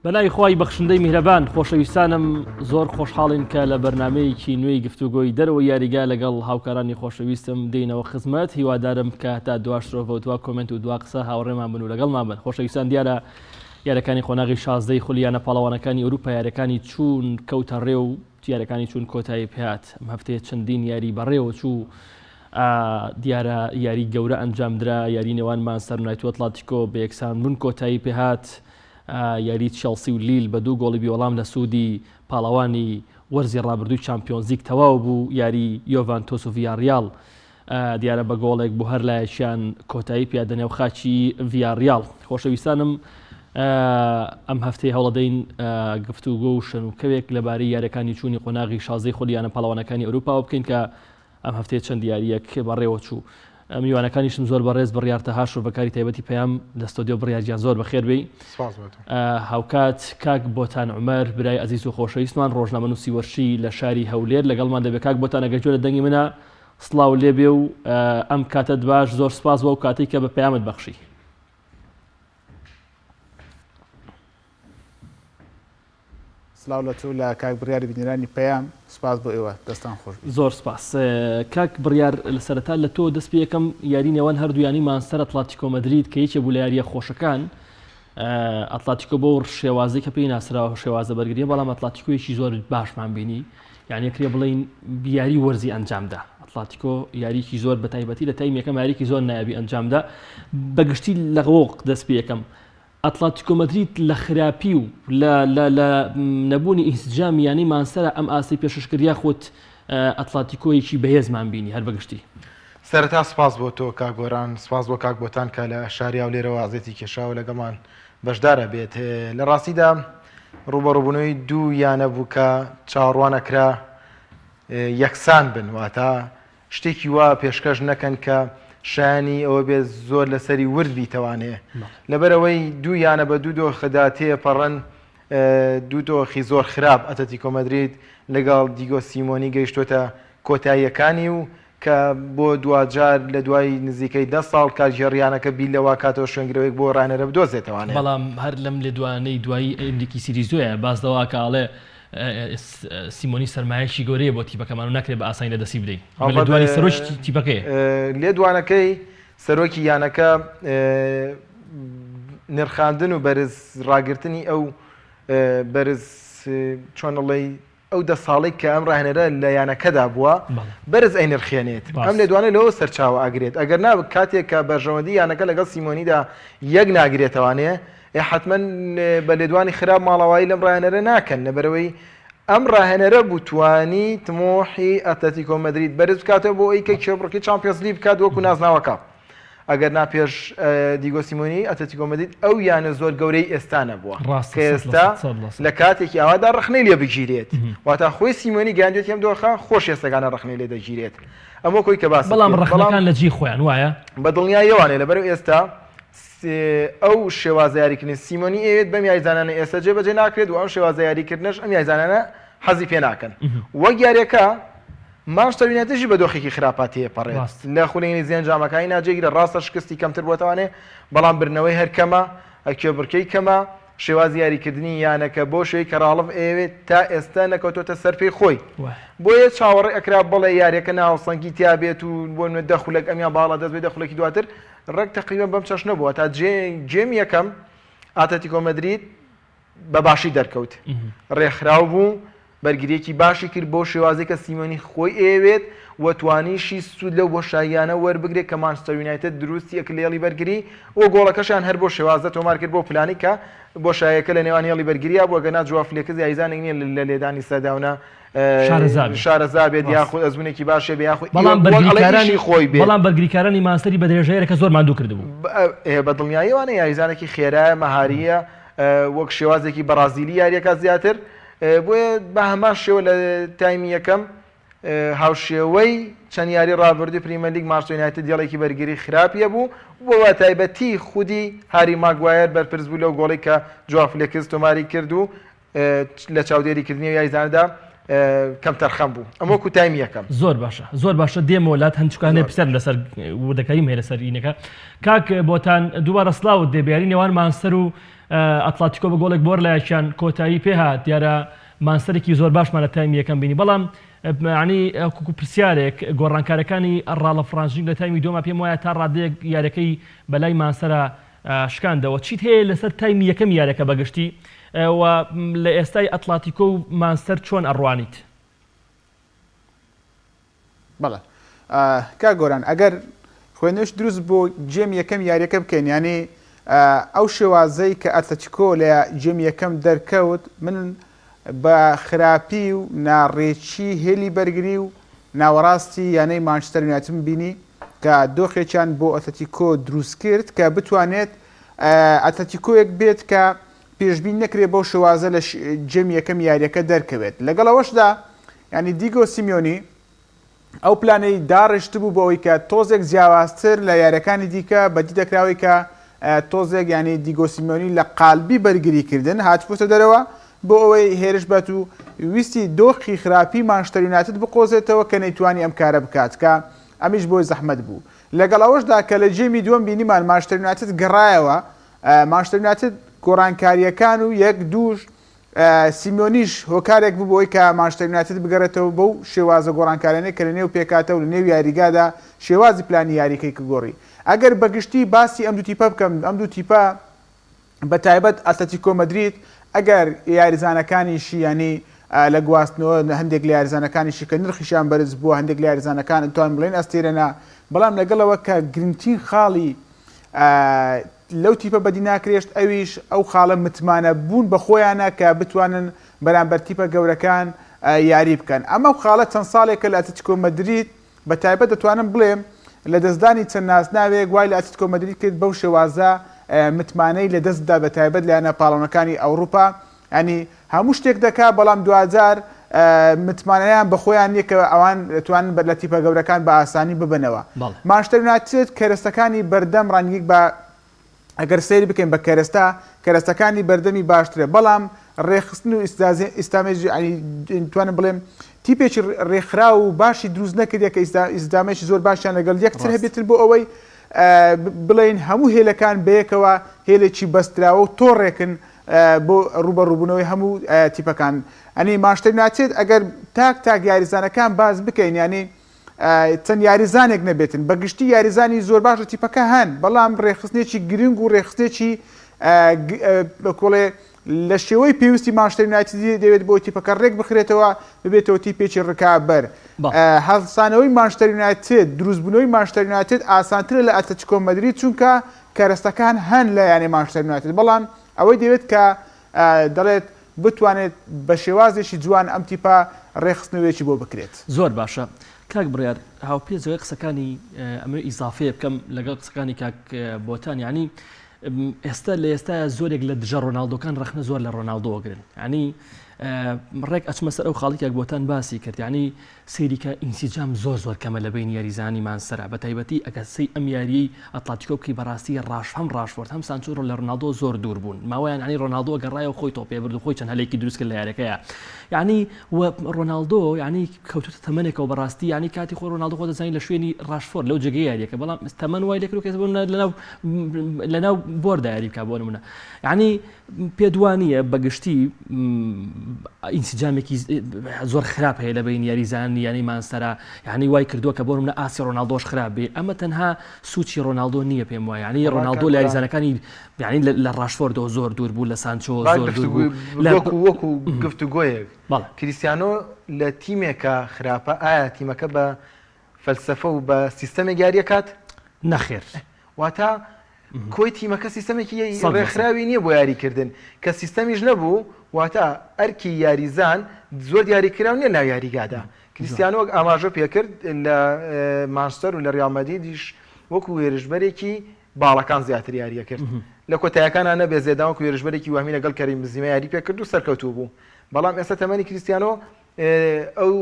بەلای خی بەخشندەی میهرەبان خۆشەویستانم زۆر خۆشحاڵین کە لە بەرنمەیەکی نوێی گفتوگۆی دەرەوە یاریگا لەگەڵ هاوکارانی خۆشەویستم دێنەوە خزمەت هیوادارم کە تا دواشترەوە دوا کۆمنت و دوا قسە هاوڕێمان بن و لەگەڵمان بن. خۆشەویستان دیارە یارەکانی خۆناغی 16 خولیانە پاڵەوانەکانی ئەوروپا یارەکانی چوون کەوتە ڕێ و دیارەکانی چوون کۆتایی پێات ئەم هەفتەیە چەندین یاری بەڕێوە چوو دیارە یاری گەورە ئەنجامدرا یاری نێوان مانچستەر یونایتد و ئەتلتیکۆ بە یەکسان بوون کۆتایی پێهات یاری چێلسی و لیل بە 2 گۆڵی بێوەڵام لە سوودی پاڵەوانی وەرزی ڕابردووی چامپیۆنز لیگ تەواو بوو یاری یۆڤانتۆس و ڤیاڕیال دیارە بە گۆڵێک بۆ هەر لایەکیان کۆتایی پێ دەنێو خاچی ڤیاڕیال. خۆشەویستانم ئەم هەفتەی هەوڵەدەین گفتوگۆ و شەنوکەوێک لەبارەی یاریەکانی چوونی قۆناغی 16 خۆلیانە پاڵەوانەکانی ئەوروپا بکەین کە ئەم هەفتەیە چەند یاریەک بەڕێوە چوو. میوانەکانیشم زۆر بەڕێز بڕیارتە هاش و بەکاری تایبەتی پێیان لە ستۆدیۆ بڕیارگیان زۆر بەخێر بێ. هاوکات کاک بۆتان عومەر برای عەزیز و خۆشەویستمان ڕۆژنامەنووسی وەرشی لە شاری هەولێر لەگەڵمان دەبێت. کاک بۆتان ئەگەر لە دەنگی منە سڵاو لێبێ و ئەم کاتت باش زۆر سپاس بۆ و کاتێک کە بە پەیامت بەخشی. سلااو لە تو لە کاک بڕیاری بینێرانی پەیام سپاس بۆ ئێوە دەستان خۆش. زۆر سپاس. کاک بڕیار لە سەرەتا لە تۆ دەست پێ یەکەم یاری نێوان هەردوویانی مانچستەر ئەتلتیکۆ مەدرید کە یەکێ بوو لە یاریە خۆشەکان ئەتلتیکۆ بۆ شێوازەی کە پێی ناسراوە شێوازە بەرگریە بەڵام ئەتلتیکۆیەکی زۆر باشمان بینی یعنی کرێ بڵین یاری وەرزی ئەنجامدا ئەتلتیکۆ یاریکی زۆر بە تایبەتی لە تایم یەکەم یاریکی زۆر نایابی ئەنجامدا بەگشتی لە غۆق دەست پێ یەکەم ئەتلتیکۆ مەدرید لە خراپی و لە نەبوونی ئینسجام یانی مانچستەر ئەم ئاستی پێشکردیا خۆت ئەتلتیکۆیەکی بەهێزمان بینی هەر بەگشتی. سەرەتا سپاس بۆ تۆ کاک گۆران سپاس بۆ کاک بۆتان کە لە شاری هەولێرەوە ئازێتی کێشاوە لەگەڵمان بەشدارە بێت. لە ڕاستیدا ڕوبەڕووبوونەوەی دوو یانە بوو کە چاوەڕوانەکرا یەکسان بن واتە شتێکی وا پێشکەش نەکەن کە شانی ئەوە بێ زۆر لەسەری ورد بیتەوانێ لەبەرەوەی دوو یانە بە دوو دۆخەدا تێپەڕەن دوو دۆخی زۆر خراپ ئەتلتیکۆ مەدرید لەگەڵ دیگۆ سیمۆنی گەیشتۆتە کۆتاییەکانی و کە بۆ دوجار لە دوای نزیکەی 10 ساڵ کارژێڕیانەکە بیل لەوا کاتەوە شوێنگرەوەیک بۆ ڕانەرە بدۆزێتەوانێ. بەڵام هەر لەم لە دوانەی دوایی ئەمریکی سیریزۆیە باز دەوا کاڵێ سیمۆنی سەرمایەکی گەورەیە بۆ تیپەکەمان و ناکرێت بە ئاسانی لە دەسی بدەین لە دوانی سەرۆکی تیپەکەی لێ دوانەکەی سەرۆکی یانەکە نرخاندن و بەرز ڕاگررتنی ئەو بەرز چۆنڵی ئەو 10 ساڵی کە ئەم ڕاهێنەرە لە یانەکەدا بووە بەرز ئەی نرخێنێت ئەم لێ دوانە لەوە سەرچاوە ئاگرێت ئەگەر نا کاتێک کە بەرژەوەندی یانەکە لەگەڵ سیمۆنیدا یەک ناگرێتەوانێ حتمما بە لێدوانی خراپ ماڵەوایی لەم ڕاهێنەرە ناکەن لەبەرەوەی ئەم ڕاهێنەرە بوتوانی تمۆحی ئەتلتیکۆ مەدرید بەرز بکاتەوە بۆ ئەی کە کێبڕەکەی چامپیۆنز لیگ بکات وەکو نازناوەکە ئەگەر ناپێش دیگۆ سیمۆنی ئەتلتیکۆ مەدرید ئەو یانە زۆر گەورەی ئێستانە بووە کە ئێستا لە کاتێکی ئاوادا ڕخنەی لێ بگیرێت واتە خۆی سیمۆنی گەیاندێت ئەم دۆخە خۆش ئێستەکانە ڕخنەی لێ دەگیرێت ئەمە کۆی کە باس بەڵام ڕخنەکان لە جی خۆیان وایە بە دڵنیایەوانێ لەبەرەو ئێستا ئەو شێوازە یاریکردنی سیمۆنی ئەوێت بەم یاریزانانە ئێستا جێبەجێ ناکرێت و ئەم شێوازە یاریکردنەش ئەم یاریزانانە حەزی پێ ناکەن وەک یاریەکە مانچستەر یونایتدی بە دۆخێکی خراپاتیە پەڕێت لە خولێنی زیێنجامەکانی ناجێگیرە ڕاستە شکستی کەمتر بۆتەوانێ بەڵام برنەوەی هەر کەمە ئەکێبڕکەی کەمە شێوازی یاریکردنی یانەکە بۆ شوێی کە ڕاڵف ئەوێت تا ئێستا نەکەوتۆتە سەر پێی خۆی بۆیە چاوەڕێ ئەکرا بڵێ یاریەکە ناوسەنگی تیا بێت و بۆ دەخولێک ئەمیان باڵا دەست بێ دەخولێکی دواتر ڕێک تقریبا بەم چەش نەبووە تا جێم یەکەم ئەتلتیکۆ مەدرید بە باشی دەرکەوت ڕێکخراو بوو بەرگریەکی باشی کرد بۆ شێوازێک کە سیمۆنی خۆی ئەوێت و توانیشی سوود لەو بۆ شایانە وەربگرێت کە مانچستەر یونایتد دروستی ئەکلێڵی بەرگری و گۆڵەکەشیان هەر بۆ شێوازە تۆمار کرد بۆ پلانی کە بۆ شایەکە لە نێوان هێڵی بەرگریە بۆ گەنا جوافلێکە یاریزانێک نییە لە لێدانی سەداونە شارەزابێت یاخود ئەزمونێکی باشێ بێ یاخود بەڵام خۆی بێ بەڵام بەرگریکارانی مانچستەری بە درێژەیەکە زۆر ماندوو کردبوو بە دڵنیاییوانە یاریزانێکی خێرایە مەهاریە وەک شێوازێکی بەرازیلی یاریەکە زیاتر بۆیە بە هەمان شێوە لە تایمی یەکەم هاوشێوەی چەند یاری ڕابردووی پریمەر لیگ مانچستەر یونایتد دیاڵێکی بەرگری خراپیە بوو بۆ تایبەتی خودی هاری ماگوایر بەرپرس بوو لەو گۆڵی کە جواو فلێکس تۆماری کرد و لە چاودێریکردنی یاریزانەدا کەم تەرخەم بوو ئەمە کوتایمی یەکەم زۆر باشە دێمە وڵات هەنچکانێ پسەر لەسەر وردەکەیم هەیە لەسەر ئینەکە کاک بۆتان دووبارە سلااوت دەبیاری نێوان مانسەر و ئەتلاتیکۆ بە گۆڵێک بۆر لایەکیان کۆتایی پێهات دیارە مانسەرێکی زۆر باشمانە تایمی یەکەم بینی بەڵام عنی کوکو پرسیارێک گۆڕانکارەکانی ئەڕاڵە فرانسیک لە تایمی دۆمە پێم وایە تا ڕادەیەک یارەکەی بەلای مانسەرە شکاندەوە چیت هەیە لەسەر تایمی یەکەم یارەکە بەگشتی و لە ئێستای ئەتلاتیکۆ و مانسەر چۆن ئەڕوانیت؟ بەڵێ کا گۆران ئەگەر خوێنش دروست بۆ جێم یەکەم یاریەکە بکەین ینی ئەو شێوازەی کە ئەتلەتیکۆ لە جێم یەکەم دەرکەوت من بە خراپی و ناڕێکی هێلی بەرگری و ناوەڕاستی یانەی مانچستەر یونایتد بینی کە دۆخێکیان بۆ ئەتلەتیکۆ دروست کرد کە بتوانێت ئەتلەتیکۆیەک بێت کە پێشبین نەکرێت بۆ شێوازە لە جێم یەکەم یاریەکە دەرکەوێت لەگەڵەوەشدا ینی دیگۆ سیمیۆنی ئەو پلانەی داڕشت بوو بۆ ئەوەی کە تۆزێک جیاوازتر لە یاریەکانی دیکە بەدی دەکراوی کە تۆزێک ینی دیگۆ سیمیۆنی لە قالبی بەرگریکردن هاتبووتە دەرەوە بۆ ئەوەی هێرش بەت و ویستی دۆخی خراپی مانچستەر یونایتد بقۆزێتەوە کە نەیتوانی ئەم کارە بکات کە ئەمیش بۆی زەحمەت بوو لەگەڵ ئەوەشدا کە لە جێمی دووەم بینیمان مانچستەر یونایتد گەڕایەوە مانچستەر یونایتد گۆڕانکاریەکان و یەک دووش سیمیۆنیش هۆکارێک بوو بۆی کە مانچستەر یونایتد بگەڕێتەوە بەو شێوازە گۆڕانکارانەی کە لە نێو پێکاتە و لە نێو یاریگادا شێوازی پلانی یاریکەی کە گۆڕی ئەگەر بەگشتی باسی ئەم دوو تیپە بکەم ئەم دوو تیپە بە تایبەت ئەتلەتیکۆ مەدرید ئەگەر یاریزانەکانیشی ینی لە گواستنەوە هەندێک لە یاریزانەکانیشی کە نرخیشان بەرز بووە هەندێک لە یاریزانەکان ئەتوان بڵێن ئەستێرەنا بەڵام لەگەڵەوە کە گرنگترین خاڵی لەو تیپە بەدی ناکرێشت ئەویش ئەو خاڵە متمانە بوون بە خۆیانە کە بتوانن بەرامبەر تیپە گەورەکان یاری بکەن ئەمە خاڵە چەند ساڵێکە لە ئەتلەتیکۆ مەدرید بە تایبەت دەتوانم بڵێم لە دەستدانی چەند ناسناوێک وای لە ئەتلەتیکۆ مەدرید کرد بەو شێوازە متمانەی لە دەستدا بە تایبەت لایەنە پاڵەوانەکانی ئەوروپا ینی هەموو شتێک دەکا بەڵام دوجار متمانەیان بە خۆیان نییە کە ئەوان دەتوانن لە تیپە گەورەکان بە ئاسانی ببنەوە مانچستەر یونایتد کەرەستەکانی بەردەم ڕەنگیک بە ئەگەر سەیری بکەین بە کەرەستەکانی بەردەمی باشترە بەڵام ڕێخستن و ئیسلامێژ توانم بڵێم تیپێکی ڕێکخرا و باشی دروست نەکردێت کە ئیسلامێکی زۆر باشیان لەگەڵ یەکتر هەبێتتر بۆ ئەوەی بڵێن هەموو هێلەکان بەیەکەوە هێلێکی بەستراوە و تۆڕێکن بۆ ڕوبەڕووبوونەوەی هەموو تیپەکان ئەنی مانچستەر یونایتد ئەگەر تاک یاریزانەکان باز بکەین ینی چەند یاریزانێک نەبێتن بەگشتی یاریزانی زۆر باش لە تیپەکە هەن بەڵام ڕێخستنێکی گرنگ و ڕێخستێکی کۆڵێ لە شێوەی پێویستی مانچستەر یونایتد دەوێت بۆ تیپەکە ڕێک بخرێتەوە ببێتەوە تیپێکی ڕکابەر هەڵسانەوەی مانچستەر یونایتد دروستبوونەوەی مانچستەر یونایتد ئاسانترە لە ئەتلەتیکۆ مەدرید چونکە کەرەستەکان هەن لە یانەی مانچستەر یونایتد بەڵام ئەوەی دەوێت کە دەڵێت بتوانێت بە شێوازێکی جوان ئەم تیپە ڕێخستنەوەیەکی بۆ بکرێت زۆر باشە کاک بڕیار هاوپێچەوەی قسەکانی ئەمە ئیزافەیە بکەم لەگەڵ قسەکانی کاک بۆتان ینی ئێستا لە ئێستا زۆرێک لە دژە ڕۆناڵدۆکان ڕخنە زۆر لە ڕۆناڵدۆگرن ینی ڕێک ئەچمە سەر ئەو خاڵێکێک بۆتان باسی کرد ینی سەیریکە ئینسیجام زۆر کەمە لە بین یاریزانی مانسەرە بە تایبەتی ئەگەسی ئەم یاریی ئەتلەتیکۆ بکەی بەڕاستی هەم ڕاشفۆرد هەم سانچۆ لە ڕۆناڵدۆ زۆر دوور بوون ماوەیان ینی ڕۆناڵدۆ گەڕایەوە خۆی تۆ پێ برد و خۆی چەند هەلێکی دروست کرد لە یاریەکەیە یعنی ڕۆناڵدۆ ینی کەوتوتە تەمەنێکەوە بەڕاستی ینی کاتی خۆ ڕۆناڵدۆ خۆ دەزانین لە شوێنی ڕاشفۆرد لەو جێگەی یاریەکە بەڵام تەمەن وای لێ کرد کەس بوون لەناو بۆردا یاری بکات بۆ نمونە ینی پێدوانیە بەگشتی ئینسیجامێکی زۆر خراپ هەیە لە بین یاریزانی ینی مانسەرە یعنی وای کردووە کە بۆ منە ئاسی ڕۆناڵدۆش خراپ بێ ئەمە تەنها سوچی ڕۆناڵدۆ نییە پێم وایە ینی ڕۆناڵدۆ لە یاریزانەکانی یعنی لە ڕاشفۆردەوە زۆر دوور بوو لە سانچۆ زۆر دوور بوو وەکو گفتوگۆیەک کریستیانۆ لە تیمێکە خراپە ئایا تیمەکە بە فەلسەفە و بە سیستەمێک یاریەکات نەخێر واتە کۆی تیمەکە سیستەمێکی ڕێکخراوی نییە بۆ یاریکردن کە سیستەمیش نەبوو واتە ئەرکی یاریزان زۆر دیاریکرااو نیە لا یاریگادا کریستیانۆ ئاماژە پێکرد لە مانچستەر و لە ڕیال مەدریدیش وەکو وێرشبەرێکی باڵەکان زیاتر یاریە کرد لە کۆتاییەکانە نەبێ زێداوە وەکو وێرشبەرێکی وامی لەگەڵ کەریم بنزیمە یاری پێکرد و سەرکەوتوو بوو بەڵام ئێستا تەمەنی کریستیانۆ ئەو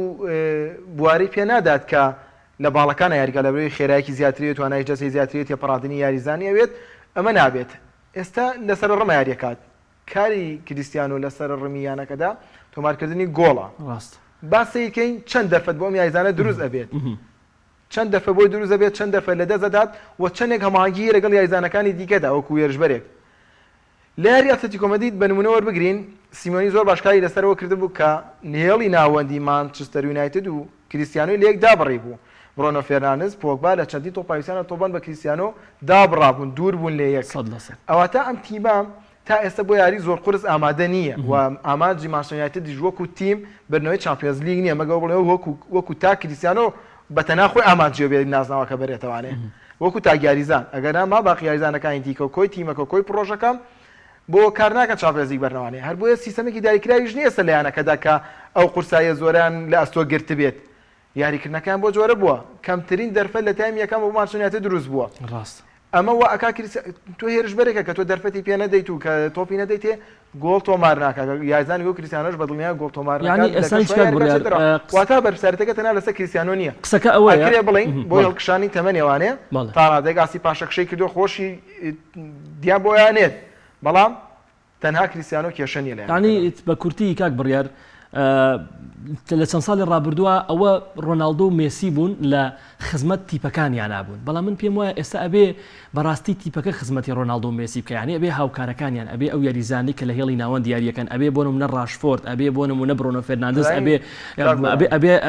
بواری پێ نادات کە لە باڵەکانە یاریگا لە بەرەوەی خێرایەکی زیاترێت توانای جەسەی زیاترێت یا پەڕاندنی یاریزانی ئەوێت ئەمە نابێت ئێستا لەسەر ڕەمە یاریەکات کاری کریستیانۆ لەسەر ڕمیانەکەدا تۆمارکردنی گۆڵە باسیکەین چەند دەرفەت بۆ ئەم یاریزانە دروست ئەبێت چەند دەرفە بۆی دروست ئەبێت چەند دەرفە لە دەست دەدات و چەندێک هەماهەنگی لەگەڵ یاریزانەکانی دیکەدا وەکو وێرژبەرێک لە یاری ئەتلتیکۆ مەدرید بە نمونە وەربگرین سیمۆنی زۆر باشکاری لەسەرەوە کردبوو کە نهێڵی ناوەندی مانچستەر یونایتد و کریستیانۆی لەیەک دابڕێ بوو برۆنۆ فێرناندز پۆگبا لە چەندی تۆپاویستانە تۆبان بە کریستیانۆ دابڕابوون دوور بوون لە یەک ئەواتە ئەم تیمە تا ئێستا بۆ یاری زۆر قورس ئامادە نییە و ئاماجی مانچستەر یونایتد وەکو تیم بەرنەوەی چامپیۆنز لیگ نییە مەگەڵ بڵێ وەکو تا کریستیانۆ بەتەنها خۆی ئاماجێ بێت نازناوەکە بەرێتەوانێ وەکو تاگیاریزان ئەگەر ما باقی یاریزانەکانی دیکە کۆی تیمەکە کۆی پرۆژەکەم بۆ کار ناکەن چامپیۆنز لیگ بەرنەوانێ هەر بۆیە سیستەمێکی داریکراویش نییە سەر لایەنەکەدا کە ئەو قورسایە زۆریان لە ئەستۆ گرت بێت یاریکردنەکان بۆ جۆرە بووە کەمترین دەرفەت لە تایم یەکەم بۆ مانچستەر یونایتد دروست بووە ئەمە وا ئەکا تۆ هێرشبەرێکە کە تۆ دەرفەتی پێ نەدەیت و کە تۆپی نەدەیتێ گۆڵ تۆمار ناکە یاریزانی گۆ کریستیانۆش بەدڵنیان گۆڵ تۆمار واتە بەرپرسیارەتەکە تەنها لەسەر کریستیانۆ نییە قسەکە ئەوەیە بڵین بۆ هەڵکشانی تەمەنێوانێ تا ڕادێگاسی پاشەکشەی کردو خۆشی دیان بۆیانێت بەڵام تەنها کریستیانۆ کێشە نیە لە ینی بە کورتی کاک بڕیار لە چەند ساڵی ڕابردووە ئەوە ڕۆناڵدۆ و مێسی بوون لە خزمەت تیپەکانیان نابوون بەڵام من پێم وایە ئێستا ئەبێ بەڕاستی تیپەکە خزمەتی ڕۆناڵدۆ و مێسی بکە یعنی ئەبێ هاوکارەکانیان ئەبێ ئەو یاریزانی کە لە هێڵی ناوەند دیاریەکەن ئەبێ بۆ نمونە ڕاشفۆرد ئەبێ بۆ نمونە برۆنۆ فێرناندز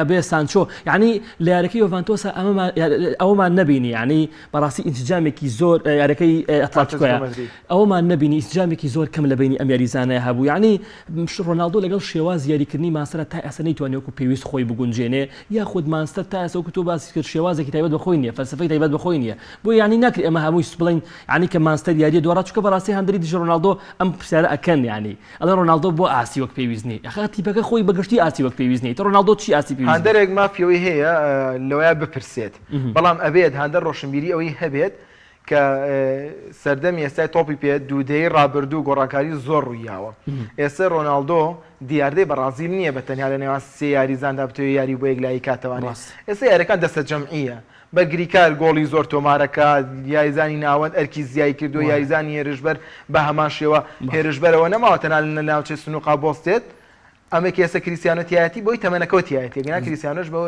ئەبێ سانچۆ یعنی لە یارەکەی یۆڤانتۆسە ئەومان نەبینی یعنی بەڕاستی ئینسجامێکی زۆر یارەکەی ئەتلتیکۆیە ئەومان نەبینی ئینسجامێکی زۆر کەم لە بینی ئەم یاریزانەیە هەبوو یعنی ڕۆناڵدۆ لەگەڵ شێواز یاریکردنی ماسەرە تا ئێستا نەیتوانێت وەکو پێویست خۆی بگونجێنێ یاخود مانستەر تا ئێستا وەکو تۆ باسی کرد شێوازێکی تایبەت بەخۆی نییە فەلسفەی تایبەت بەخۆی نییە بۆ یعنی ناکرێت ئەمە هەمووی بڵین یعنی کە مانستەر یاریە دووەڕا چونکە بەڕاستی هەندێکی دیژە ڕۆناڵدۆ ئەم پرسیارە ئەکەن یعنی ئەڵێ ڕۆناڵدۆ بۆ ئاسی وەک پێویست نییە ئەخە تیپەکە خۆی بەگشتی ئاسی وەک پێویست نییە ڕۆناڵدۆ چی ئاسی پێویست هەندێک مافیەوەی هەیە لەوەیە بپرسێت بەڵام ئەبێت هەندە ڕۆشنبیری ئەوەی هەبێت کە سەردەمی ئێستای تۆپی پێ دوودەی ڕابردوو گۆڕانکاری زۆر ڕوویاوە ئێستا ڕۆناڵدۆ دیاردەی بەڕازیل نییە بە تەنیا لە نێوان سێ یاریزاندا بتوێت یاری بۆ یەکلایی کاتەوانێت ئێستا یاریەکان دەستە جەمعیە بەرگریکار گۆڵی زۆر تۆمارەکە یاریزانی ناوەند ئەرکی زیای کردو یاریزانی هێرشبەر بە هەمان شێوە هێرشبەرەوە نەماوە تەنها لە ناوچەی سنووقا بۆستێت ئەمە کێسە کریستیانۆتیایەتی بۆی تەمەنەکەوتیایەتی گەنا کریستیانۆش بە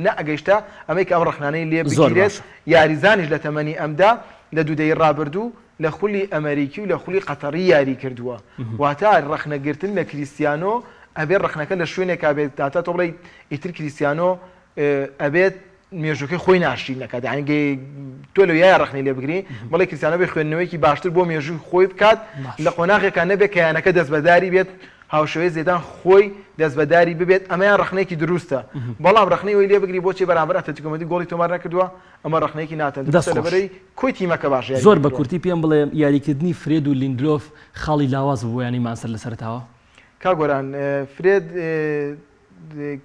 نەئەگەیشتا ئەمەی کە ئەم ڕخنانەی لێ بگیرێت یاریزانیش لە تەمەنی ئەمدا لە دوودەی ڕابردوو لە خولی ئەمریکی و لە خولی قەتەڕی یاری کردووە واتە ڕخنەگرتن لە کریستیانۆ ئەبێت ڕخنەکە لە شوێنێکا بێت تا تۆ بڵێ ئیتر کریستیانۆ ئەبێت مێژووکەی خۆی ناشتی نەکات یعنی تۆ لە یای ڕخنەی لێ بگری بڵێ کریستیانۆ بێ خوێندنەوەیکی باشتر بۆ مێژووی خۆی بکات لە قۆناغێکا نەبێت کە یانەکە دەستبەداری بێت هاوشەوەی زێدان خۆی دەستبەداری ببێت ئەمەیان ڕخنەیەکی دروستە بەڵام ڕخنەی وی لێ بگری بۆچی بەرامبەر ئەتلتیکۆ مەدرید گۆڵی تۆمار نەکردووە ئەمە ڕخنەیەکی ناتەندروستە لەبەرەوەی کۆی تیمەکە باش زۆر بە کورتی پێم بڵێ یاریکردنی فرێد و لیندلۆف خاڵی لاواز بوو ینی مانسەر لەسەرتاوە کاگۆران فرێد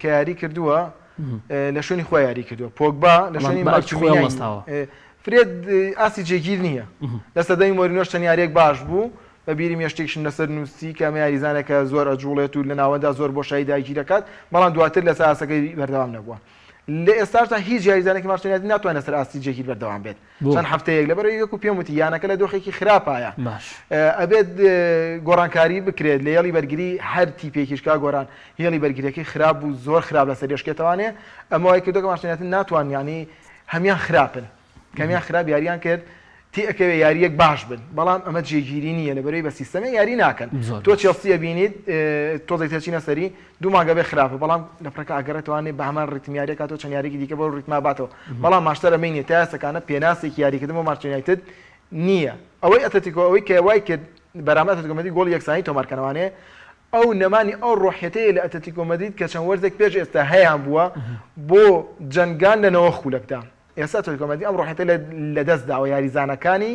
کە یاری کردووە لە شوێنی خۆی یاری کردووە پۆگبا لە شوێنی مارچوینیاستاوە فرێد ئاسی جێگیر نییە لە سەدەی مۆرینۆش چەند یاریەک باش بوو بە بیری مێشتێکشن لەسەر نووسی کە ئەمە یاریزانێکە زۆر ئەجوڵێت و لە ناوەندا زۆر بۆشایی داگیر دەکات بەڵام دواتر لەسەر ئاسەکەی بەردەوام نەبووە لە ئێستاشتا هیچ یاریزانێکی مانچستەر یونایتد ناتوانێت سەر ئاستی جێگیر بەردەوام بێت چەند هەفتەیەک لەبەرەوەی وەکو پێم وتی یانەکە لە دۆخێکی خراپایە ئەبێت گۆڕانکاری بکرێت لە هێڵی بەرگری هەر تیپێکیشکا گۆران هێڵی بەرگریەکەی خراپ و زۆر خراپ لەسەر دێشکێتەوانێ ئەمە وای کردو کە مانچستەر یونایتد ناتوان ینی هەمیان خراپن کەمیان خراپ یاریان کرد تی ئەکەوێ یاریەک باش بن بەڵام ئەمە جێگیری نییە لەبەرەوەی بە سیستەمە یاری ناکەن تۆ چێلسی ئەبینیت تۆزێک تەچینە سەری دوو مانگە بێ خراپە بەڵام لە پرەکە ئەگەڕێتوانێت بە هەمان ڕیتم یاریەکە تۆ چەند یاریێکی دیکە بۆ ڕیتما باتەوە بەڵام ماشتەر ئەمەینێت تا ئێستاکانە پێناسێکی یاریکردن بۆ مانچستەر یونایتد نییە ئەوەی ئەتلتیکۆ ئەوەی کە وای کرد بەرامبەر ئەتلتیکۆ مەدرید گۆڵی یەکسانی تۆمارکردنەوانێ ئەو نەمانی ئەو ڕۆحیەتەیە لە ئەتلتیکۆ مەدرید کە چەند وەرزێک پێش ئێستا هەیان بووە بۆ جەنگان لەنەوە خولەکدا ئێستا ئەتلتیکۆ مەدرید ئەم ڕۆحیەتە لەدەستداوە یاریزانەکانی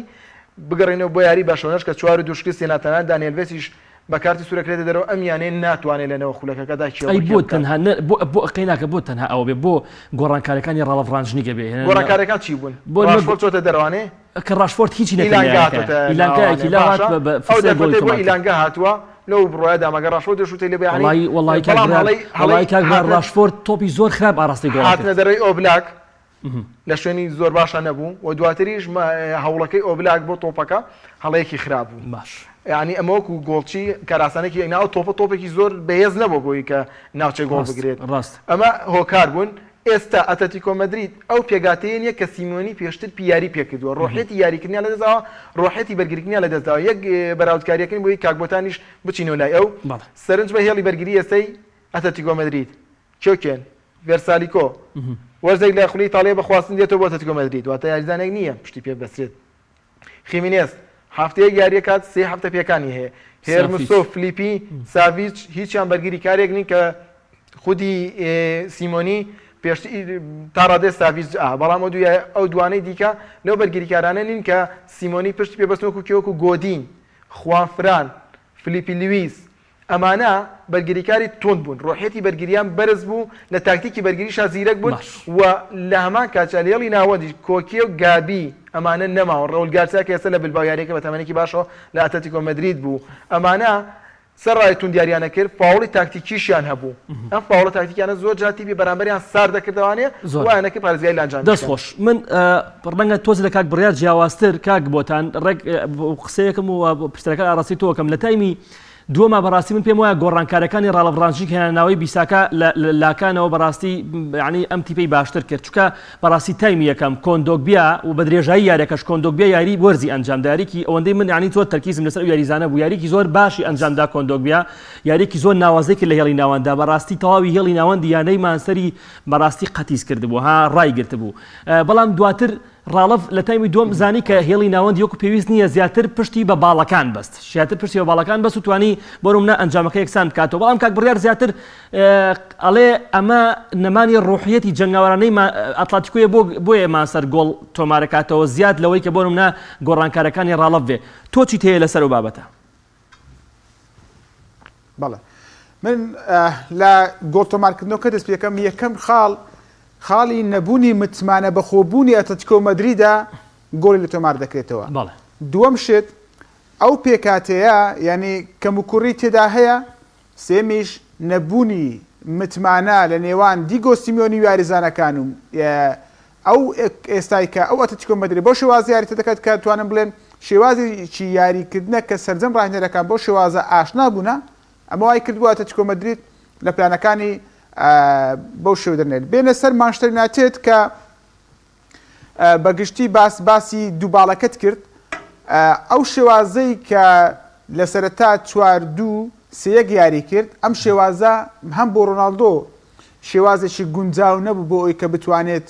بگەڕێنەوە بۆ یاری باشەوەش کە چوار و دووشکستی ناتەنان دانیێل ڤێسیش بە کارتی سوورەکرێتە دەرەوە ئەم یانەیە ناتوانێت لەنەوە خولەکەکەدا بۆ تەنها بۆ قەیناکە بۆ تەنها ئەوە بێ بۆ گۆڕانکارەکانی ڕاڵەفڕانژنیگە بێ گۆڕانکارەکان چی بوون بۆ ڕاشفۆرد چۆتە دەروانێ کە ڕاشفۆرد هیچی نەکردیلانگایەکی بۆ ئیلانگە هاتووە لەو بڕۆیەدا مەگە ڕاشفۆرد دەشوتەی لێ بێ وەڵای کاگران ڕاشفۆرد تۆپی زۆر خراپ ئاڕاستی گۆڵ هاتنە دەرەوەی ئۆبلاک لە شوێنی زۆر باشە نەبوو و دواتریش هەوڵەکەی ئۆبلاک بۆ تۆپەکە هەڵەیەکی خراپ بوو باش ینی ئەمە وەکو گۆڵچی کاراسانێکی ناو تۆپێکی زۆر بەهێز نەبوو بۆی کە ناوچەی گۆڵ بگرێت ڕاست ئەمە هۆکار بوون ئێستا ئەتلتیکۆ مەدرید ئەو پێگاتەیە نیە کە سیمۆنی پێشتر پیاری پێکردووە ڕۆحێتی یاریکردنیان لەدەستەوە ڕۆحێتی بەرگریکردنیان لەدەستەوە یەک بەراوردکاریەکەی بۆی کاکبۆتانیش بچینەوە لای ئەو سەرنج بە هێڵی بەرگری ئێستەی ئەتلتیکۆ مەدرید چۆکێن ڤێرسالیکۆ وەرزێک لە خولی ئیتاڵیا بەخواستن دێتەوە بۆ ئەتلتیکۆ مەدرید واتە یاریزانێک نییە پشتی پێ بەسرێت خیمینێز هەفتەیەک یاریە کات سێ هەفتە پێکانی هەیە هێرمسۆ فلیپی ساڤیچ هیچیان بەرگری کارێک نین کە خودی سیمۆنی پێشتی تا ڕادێ ساڤیچ بەڵام ئەو دوانەی دیکە لەو بەرگریکارانە نین کە سیمۆنی پشتی پێبەستنەوەکو کێوەکو گۆدین خوانفران فلیپی لویس ئەمانە بەرگریکاری تۆند بوون ڕۆحێتی بەرگریان بەرز بوو لە تاکتیکی بەرگریشا زیرەک بوون و لە هەمان کاچالێڵی ناوەندی کۆکی و گابی ئەمانە نەماوە ڕەول گارسیا کە ئێستا لە بلباو یاریەکە بە تەمەنێکی باشەوە لە ئەتلتیکۆ مەدرید بوو ئەمانە سەرڕای توندیاریانە کرد فاوڵی تاکتیکیشیان هەبوو ئەم فاوڵە تاکتیکیانە زۆر جاتی بێ بەرامبەریان سار دەکردوانێ وانەکە پارێزگای لانجام دەست خۆش من ڕەنگە تۆز لە کاک بڕیار جیاوازتر کاک بۆتان ڕێک قسەیەکم و پشتەکە ئاڕاستی تۆکەم لە تایمی دووەمە بەڕاستی من پێم وایە گۆڕانکارەکانی ڕاڵەڤڕانژی هێناوەی بیساکە لە لاکانەوە بەڕاستی ینی ئەم تیپەی باشتر کرد چونکە بەڕاستی تایمی یەکەم کۆندۆگبیا و بە درێژایی یاریەکەش کۆندۆگبیا یاری وەرزی ئەنجامدا یاریکی ئەوەندەی من ینی زۆر تەرکیزم لەسەر یاریزانە بوو یاریکی زۆر باشی ئەنجامدا کۆندۆگبیا یاریکی زۆر ناوازێکی لە هێڵی ناوەندا بەڕاستی تەواوی هێڵی ناوەندی یانەی مانسەری بەڕاستی قەتیس کردبوو ها ڕای گرتبوو بەڵام دواتر ڕاڵەف لە تایمی دوم زانی کە هێڵی ناوەندی وەکو پێویست نییە زیاتر پشتی بە باڵەکان بەست زیاتر پشتی بە باڵەکان بەست و توانی بۆ نمونە ئەنجامەکە یەکسان بکاتەوە بەڵام کاک بڕیار زیاتر ئەڵێ ئەمە نەمانی ڕۆحیەتی جەنگاوەرانەی ئەتلتیکۆیە بۆیە ماسەر گۆڵ تۆمارەکاتەوە زیاد لەوەی کە بۆ نمونە گۆڕانکارەکانی ڕاڵەف بێ تۆ چی تەیە لەسەر و بابەتە بەڵێ من لە گۆڵ تۆمارکردنەوەکە دەست پێەکەم یەکەم خاڵی نەبوونی متمانە بەخۆبوونی ئەتلتیکۆ مەدریدە گۆڵی لە تۆمار دەکرێتەوە دووەم شت ئەو پێکاتەیە ینی کەموکوڕی تێدا هەیە سێمیش نەبوونی متمانە لە نێوان دیگۆ سیمیۆنی و یاریزانەکان و ئەو ئێستای کە ئەو ئەتلتیکۆ مەدرید بۆ شێوازی یاریتە دەکات کە توانم بڵێن شێوازی یاریکردنە کە سەرجەم ڕاهێنەرەکان بۆ شێوازە ئاشنا بوونە ئەمە وای کردبووە ئەتلتیکۆ مەدرید لە پلانەکانی بەو شێو دەرنێت بێنە سەر مانچستەر یونایتد کە بەگشتی باسی دووباڵەکەت کرد ئەو شێوازەی کە لە سەرەتا 4-2-3 یاری کرد ئەم شێوازە هەم بۆ ڕۆناڵدۆ شێوازێکی گونجاو نەبوو بۆ ئەوی کە بتوانێت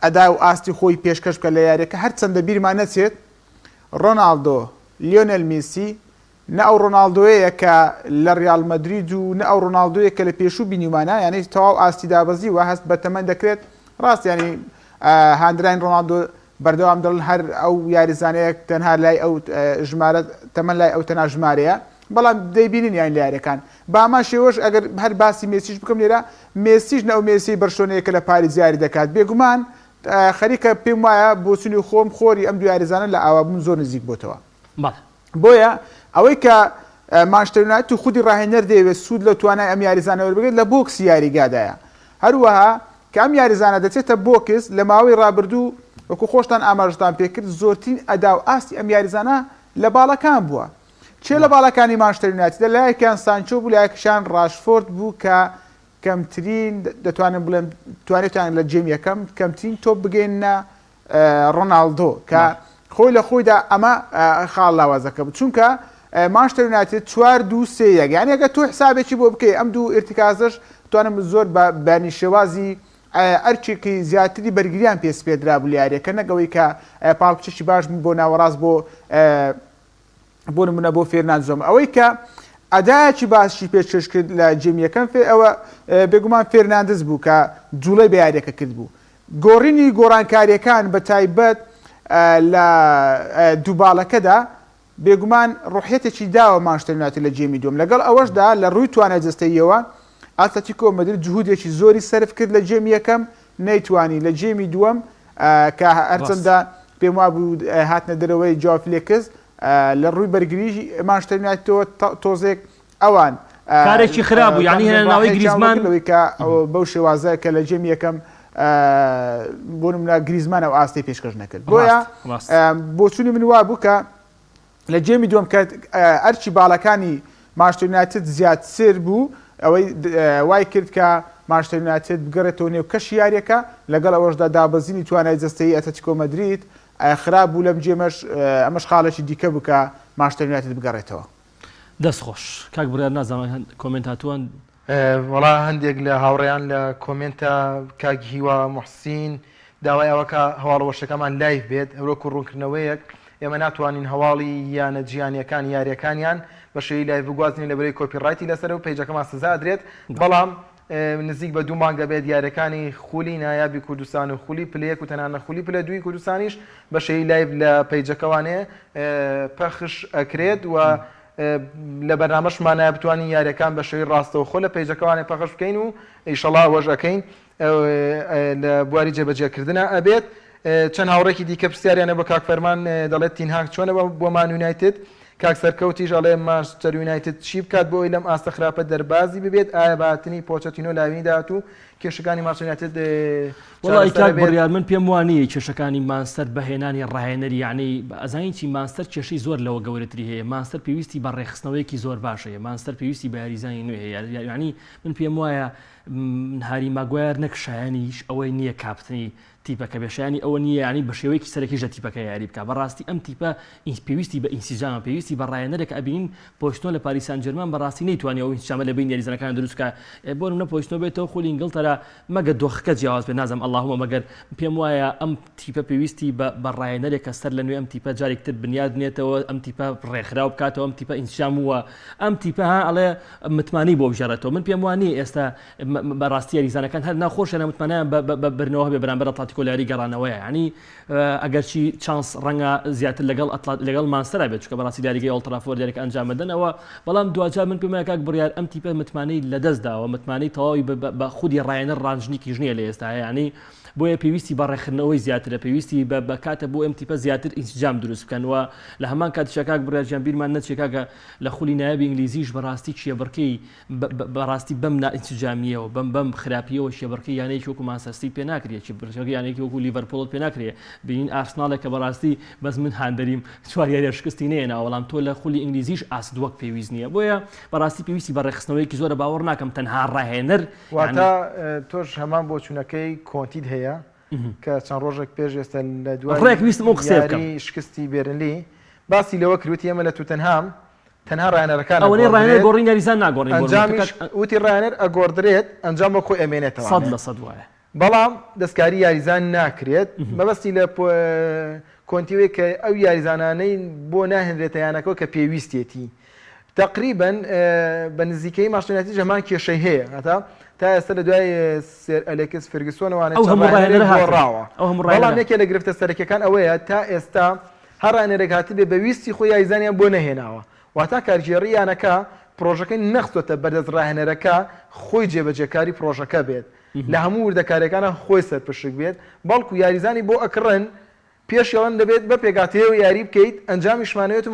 ئەدا و ئاستی خۆی پێشکەش بکە لە یاریەکە هەرچەندە بیرمان نەچێت ڕۆناڵدۆ لیۆنێل میسی نە ئەو ڕۆناڵدۆیە کە لە ڕیال مەدرید و نە ئەو ڕۆناڵدۆیە کە لە پێشوو بینیمانە یعنی تەواو ئاستی دابەزی و هەست بە تەمەن دەکرێت ڕاست ینی هاندراین ڕۆناڵدۆ بەردەوام دڵن هەر ئەو یاریزانەیە تەنها لای ئەو ژمارە تەمەن لای ئەو تەنها ژمارەیە بەڵام دەیبینین یان لە یاریەکان باما شێوەش ئەگەر هەر باسی مێسیش بکەم لێرە مێسیش نە ئەو مێسی بەرشۆنەیە کە لە پاریس یاری دەکات بێگومان خەریکە پێم وایە بۆچوونی خۆم خۆری ئەم دو یاریزانە لە ئاوابوون زۆر نزیک بۆتەوە بۆیە ئەوەی کە مانچستەر یونایتد و خودی ڕاهێنەر دەیەوێت سوود لە توانای ئەم یاریزانە وەربگرێت لە بۆکسی یاریگادایە هەروەها کە ئەم یاریزانە دەچێتە بۆکس لە ماوەی ڕابردوو وەکو خۆشتان ئاماژتان پێکرد زۆرترین ئەدا و ئاستی ئەم یاریزانە لە باڵەکان بووە چێ لە باڵەکانی مانچستەر یونایتد لایەکیان سانچۆ بوو لایەکیشان ڕاشفۆرد بوو کە کەمترین دەتوانم بڵێم توانێتیان لە جێم یەکەم کەمترین تۆپ بگەینە ڕۆناڵدۆ کە خۆی لە خۆیدا ئەمە خاڵ لاوازەکە بوو چونکە مانچستەر یونایتد 4-2-3 یعنی ئەگە تۆ حسابێکی بۆ بکەی ئەم دوو ئێرتیکازش توانم زۆر بەنی شێوازی ئەرچێکی زیاتری بەرگریان پێس پێدرا بوو یاریەکە نەگەوەی کە پاڵکچێکی باش بۆ ناوەڕاست بۆ نمونە بۆ فێرناندزۆم ئەوەی کە ئەدایەکی باشی پێشکەش کرد لە جێمیەکەم ئەوە بێگومان فێرناندز بوو کە جوڵەی بە یاریەکە کرد بوو گۆڕینی گۆڕانکاریەکان بە تایبەت لە دووباڵەکەدا بێگومان ڕۆحێتێکی داوە مانچستەر یونایتد لە جێمی دوم لەگەڵ ئەوەشدا لە ڕووی توانای جەستەییەوە ئەتلتیکۆ مەدرید جهودێکی زۆری سەرف کرد لە جێمی یەکەم نەیتوانی لە جێمی دووەم کە هەرچەندە پێم وابوو هاتنە دەرەوەی جواو فلێکس لە ڕووی بەرگری مانچستەر یونایتدەوە تۆزێک ئەوان کارێکی خراپ بوو یعنی هێناوەی گریزمان کە بەو شێوازە کە لە جێمی یەکەم بۆ نمونە گریزمان ئەو ئاستی پێشکەش نەکرد بۆیە بۆچوونی من وا بوو کە لە جێمی دووەم کە ئەرچی باڵەکانی مانچستەر یونایتد زیاتر بوو ئەوەی وای کرد کە مانچستەر یونایتد بگەڕێتەوە نێو کەشی یاریەکە لەگەڵ ئەوەشدا دابەزینی توانای جەستەیی ئەتلتیکۆ مەدرید خراپ بوو لەم جێمەش ئەمەش خاڵێکی دیکە بوو کە مانچستەر یونایتد بگەڕێتەوە. دەستخۆش کاک بڕیار نازانم کۆمنت هاتووان وڵا هەندێک لە هاوڕێیان لە کۆمنتە کاک هیوا محسین داوای ئەوەکە هەواڵەوەشەکەمان لایف بێت ئەوەکو ڕوونکردنەوەیەک ئێمە ناتوانین هەواڵی یانە جیهانیەکان یاریەکانیان بە شێوەی لایف بگوازنین لەبەرەی کۆپیڕایتی لەسەر و پەیجەکەمان سزا درێت بەڵام نزیک بە 2 مانگە بێت یاریەکانی خولی نایابی کوردستان و خولی پلەیەک و تەنانە خولی پلە دوی کوردستانیش بە شێوەی لایف لە پەیجەکەوانێ پەخش ئەکرێت و لە بەرنامەشمانە بتوانین یاریەکان بە شێوەی ڕاستەوخۆ لە پەیجەکەوانێ پەخش بکەین و ئیشەڵا ئەوەش ئەکەین لە بواری جێبەجێکردنە ئەبێت. چەند هاوڕێکی دیکە پرسیاریانە بە کاک فەرمان دەڵێت تینهاک چۆنە بۆ مان یونایتد کاک سەرکەوتیش ئەڵێ مانچستەر یونایتد چی بکات بۆ ئەوەی لەم ئاستە خراپە دەربازی ببێت ئایا بەهاتنی پۆچەتینۆ لاوینی داهات و کێشەکانی مانچستەر یونایتد وڵی کاک بڕیار من پێم وانە کێشەکانی مانچستەر بەهێنانی ڕاهێنەری یعنی ئەزانین چی مانچستەر کێشەی زۆر لەوە گەورەتری هەیە مانچستەر پێویستی بە ڕێخستنەوەیەکی زۆر باشەیە مانچستەر پێویستی بە یاریزانی نوێ هەیە یعنی من پێم وایە هاری ماگوایار نەکشایانیش ئەوەی نییە کاپتنی تیپەکە بێشانی ئەوە نییە ینی بە شێوەیەکی سەرەکیژە تیپەکە یاری بکە بەڕاستی ئەم تیپە پێویستی بە ئینسیجامە پێویستی بە ڕایەنەرێک ئەبینین پۆشتۆ لە پاریس سان ژێرمان بەڕاستی نەیتوانێت ئەو ئینسیجامە لە بین یاریزانەکان دروستکە بۆ منە پۆشتۆ بێتەوە خولی ئینگلتەرا مەگە دۆخەکە جیاواز بێ نازانم ئەڵڵاهومە مەگەر پێم وایە ئەم تیپە پێویستی بە ڕایەنەرێکە سەر لە نوێ ئەم تیپە جارێکتر بنیاد بنێتەوە ئەم تیپە ڕێکخراو بکاتەوە ئەم تیپە ئینسیجام وە ئەم تیپە ئەڵێ متمانی بۆ بژێڕێتەوە من پێم وانە ئێستا بەڕاستی یاریزانەکان هەر ناخۆشە متمانیان بە برنەوە بێ بەرامبەر ئەتلتیکۆ لاری گەڕانەوەیە ینی ئەگەرچی چانس ڕەنگە زیاتر لەگەڵ مانچستەرا بێت چکە بەڕاستی یاریگەی ئۆڵ ترافۆرد یاریەکە ئەنجام بدەنەوە بەڵام دوجار من پێم وایە کاک بڕیار ئەم تیپە متمانەی لەدەستداوە متمانەی تەواوی بە خودی ڕایەنەر ڕانژنیکیش نییە لە ئێستا ینی بۆیە پێویستی بە ڕێکخردنەوەی زیاترە پێویستی بە کاتە بۆ ئەم تیپە زیاتر ئینسیجام دروست بکەنەوە لە هەمان کاتیشە کاک بڕیارجیان بیرمان نەچێکاکە لە خولی نایابی ئینگلیزیش بەڕاستی چێبڕکەی بەڕاستی بەم ئینسیجامیەوە بەم خراپیەوە شێبڕکەی یانەیەکی وەکو مانچستەر پێ ناکرێت چێبڕکەی یانەیەکی وەکو لیڤەرپۆڵ پێ ناکرێت ببینین ئارسناڵێک کە بەڕاستی بەس من هاندەریم چوار یاریە شکستی نەیەنا بەڵام تۆ لە خولی ئینگلیزیش ئاسدوەک پێویست نییە بۆیە بەڕاستی پێویستی بە ڕێخستنەوەیەکی زۆرە باوەڕ ناکەم تەنها ڕاهێنەر واتە تۆش هەمان بۆ چوونەکەی کۆنتید هەیە کە چەند ڕۆژێک پێش ئێستا لە دوای شکستی بێرنلی باسی لەوە کروتی ئێمە لە توتەنهام تەنها ڕایەنەرەکان ئەوەی ڕایەنەر گۆڕین یاریزان ناگۆڕین وتی ڕایەنەر ئەگۆڕدرێت ئەنجام بە خۆی ئەمێنێتەوە 100% وایە بەڵام دەستکاری یاریزان ناکرێت مەبەستی لە کۆنتیوەیە کە ئەو یاریزانانەی بۆ ناهێنرێتە یانەکەەوە کە پێویستێتی تقریبا بە نزیکەی مانچستەر یونایتد هەمان کێشەی هەیە هەتا تا ئێستا لە دوای سێر ئەلێکس فێرگسۆنەوانە ڕاوە بەڵام یەکێ لە گرفتە سەرەکیەکان ئەوەیە تا ئێستا هەر ڕایەنەرێک هاتبێ بەویستی خۆی یاریزانیان بۆ نەهێناوە واتا کارژێڕی یانەکە پرۆژەکەی نەخستۆتە بەدەست ڕاهێنەرەکە خۆی جێبەجێکاری پرۆژەکە بێت لە هەموو وردەکارەکانە خۆی سەرپشک بێت بەڵکو یاریزانی بۆ ئەکڕن پێشەوەن دەبێت بە پێگاتەوە یاری بکەیت ئەنجامی شمانەوێت و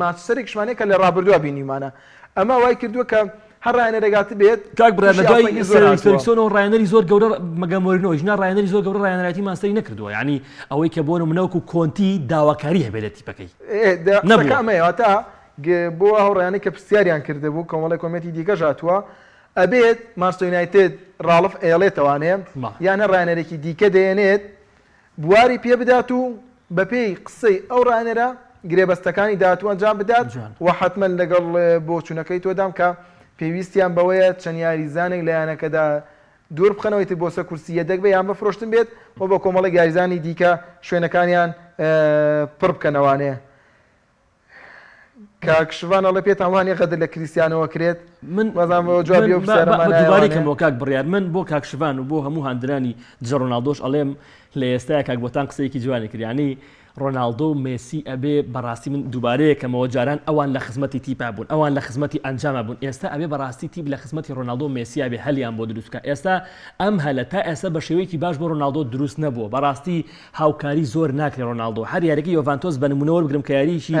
ماچستەرێک شمانەیە کە لە ڕابردووە بینیمانە ئەمە وای کردووە کە هەر ڕایەنەرێگات بێت کاک بڕیار لە دوای فێرگسۆن و ڕایەنەری زۆر گەورە مەگەمۆرینەوەی ژنا ڕایەنەری زۆر گەورە ڕایەنەتی مانچستەری نەکردووە یعنی ئەوەی کە بۆ منەوەکو کۆنتی داواکاری هەبێت لە تیپەکەی نەبووەمەوە بۆ هەوڕیانەی کە پرسیاریان کردبوو کۆمەڵی کۆمەتی دیکە ژاتووە ئەبێت مانچستەر یونایتد ڕاڵف ئێڵێتەوانێ یانە ڕایەنەرێکی دیکە دێنێت بواری پێ بدات و بەپێی قسەی ئەو ڕایەنەرە گرێبەستەکانی داهاتوو ئەنجام بدات و حتمما لەگەڵ بۆ چوونەکەی تۆدام کە پێویستیان بەوەیە چەند یاریزانێک لە یانەکەدا دوور بخەنەوەی تر بۆ سەر کورسیە دەک بێ یان بەفرۆشتن بێت و بۆ کۆمەڵی یاریزانی دیکە شوێنەکانیان پڕ بکەنەوانەیە کاکشوان ئەڵە پێتان وانێ قەدر لە کریستیانەوە کرێت من دووبارێکم بۆ کاک بڕیار من بۆ کاکشوان و بۆ هەموو هاندرانی جە ڕۆناڵدۆش ئەڵێم لە ئێستاە کاک بۆتان قسەیەکی جوانی کردیانی ڕۆناڵدۆ و مێسی ئەبێ بەڕاستی من دووبارەیەکەمەوە جاران ئەوان لە خزمەتی تیپا بوون ئەوان لە خزمەتی ئەنجامە بوون ئێستا ئەبێ بەڕاستی تیپ لە خزمەتی ڕۆناڵدۆ و مێسی ئەبێ هەلیان بۆ دروستکە ئێستا ئەم هەلە تا ئێستا بە شێوەیەکی باش بۆ ڕۆناڵدۆ دروست نەبووە بەڕاستی هاوکاری زۆر ناکرێت ڕۆناڵدۆ هەر یاریەکەی یۆڤانتۆس بە نمونەوە بگرم کە یاریشی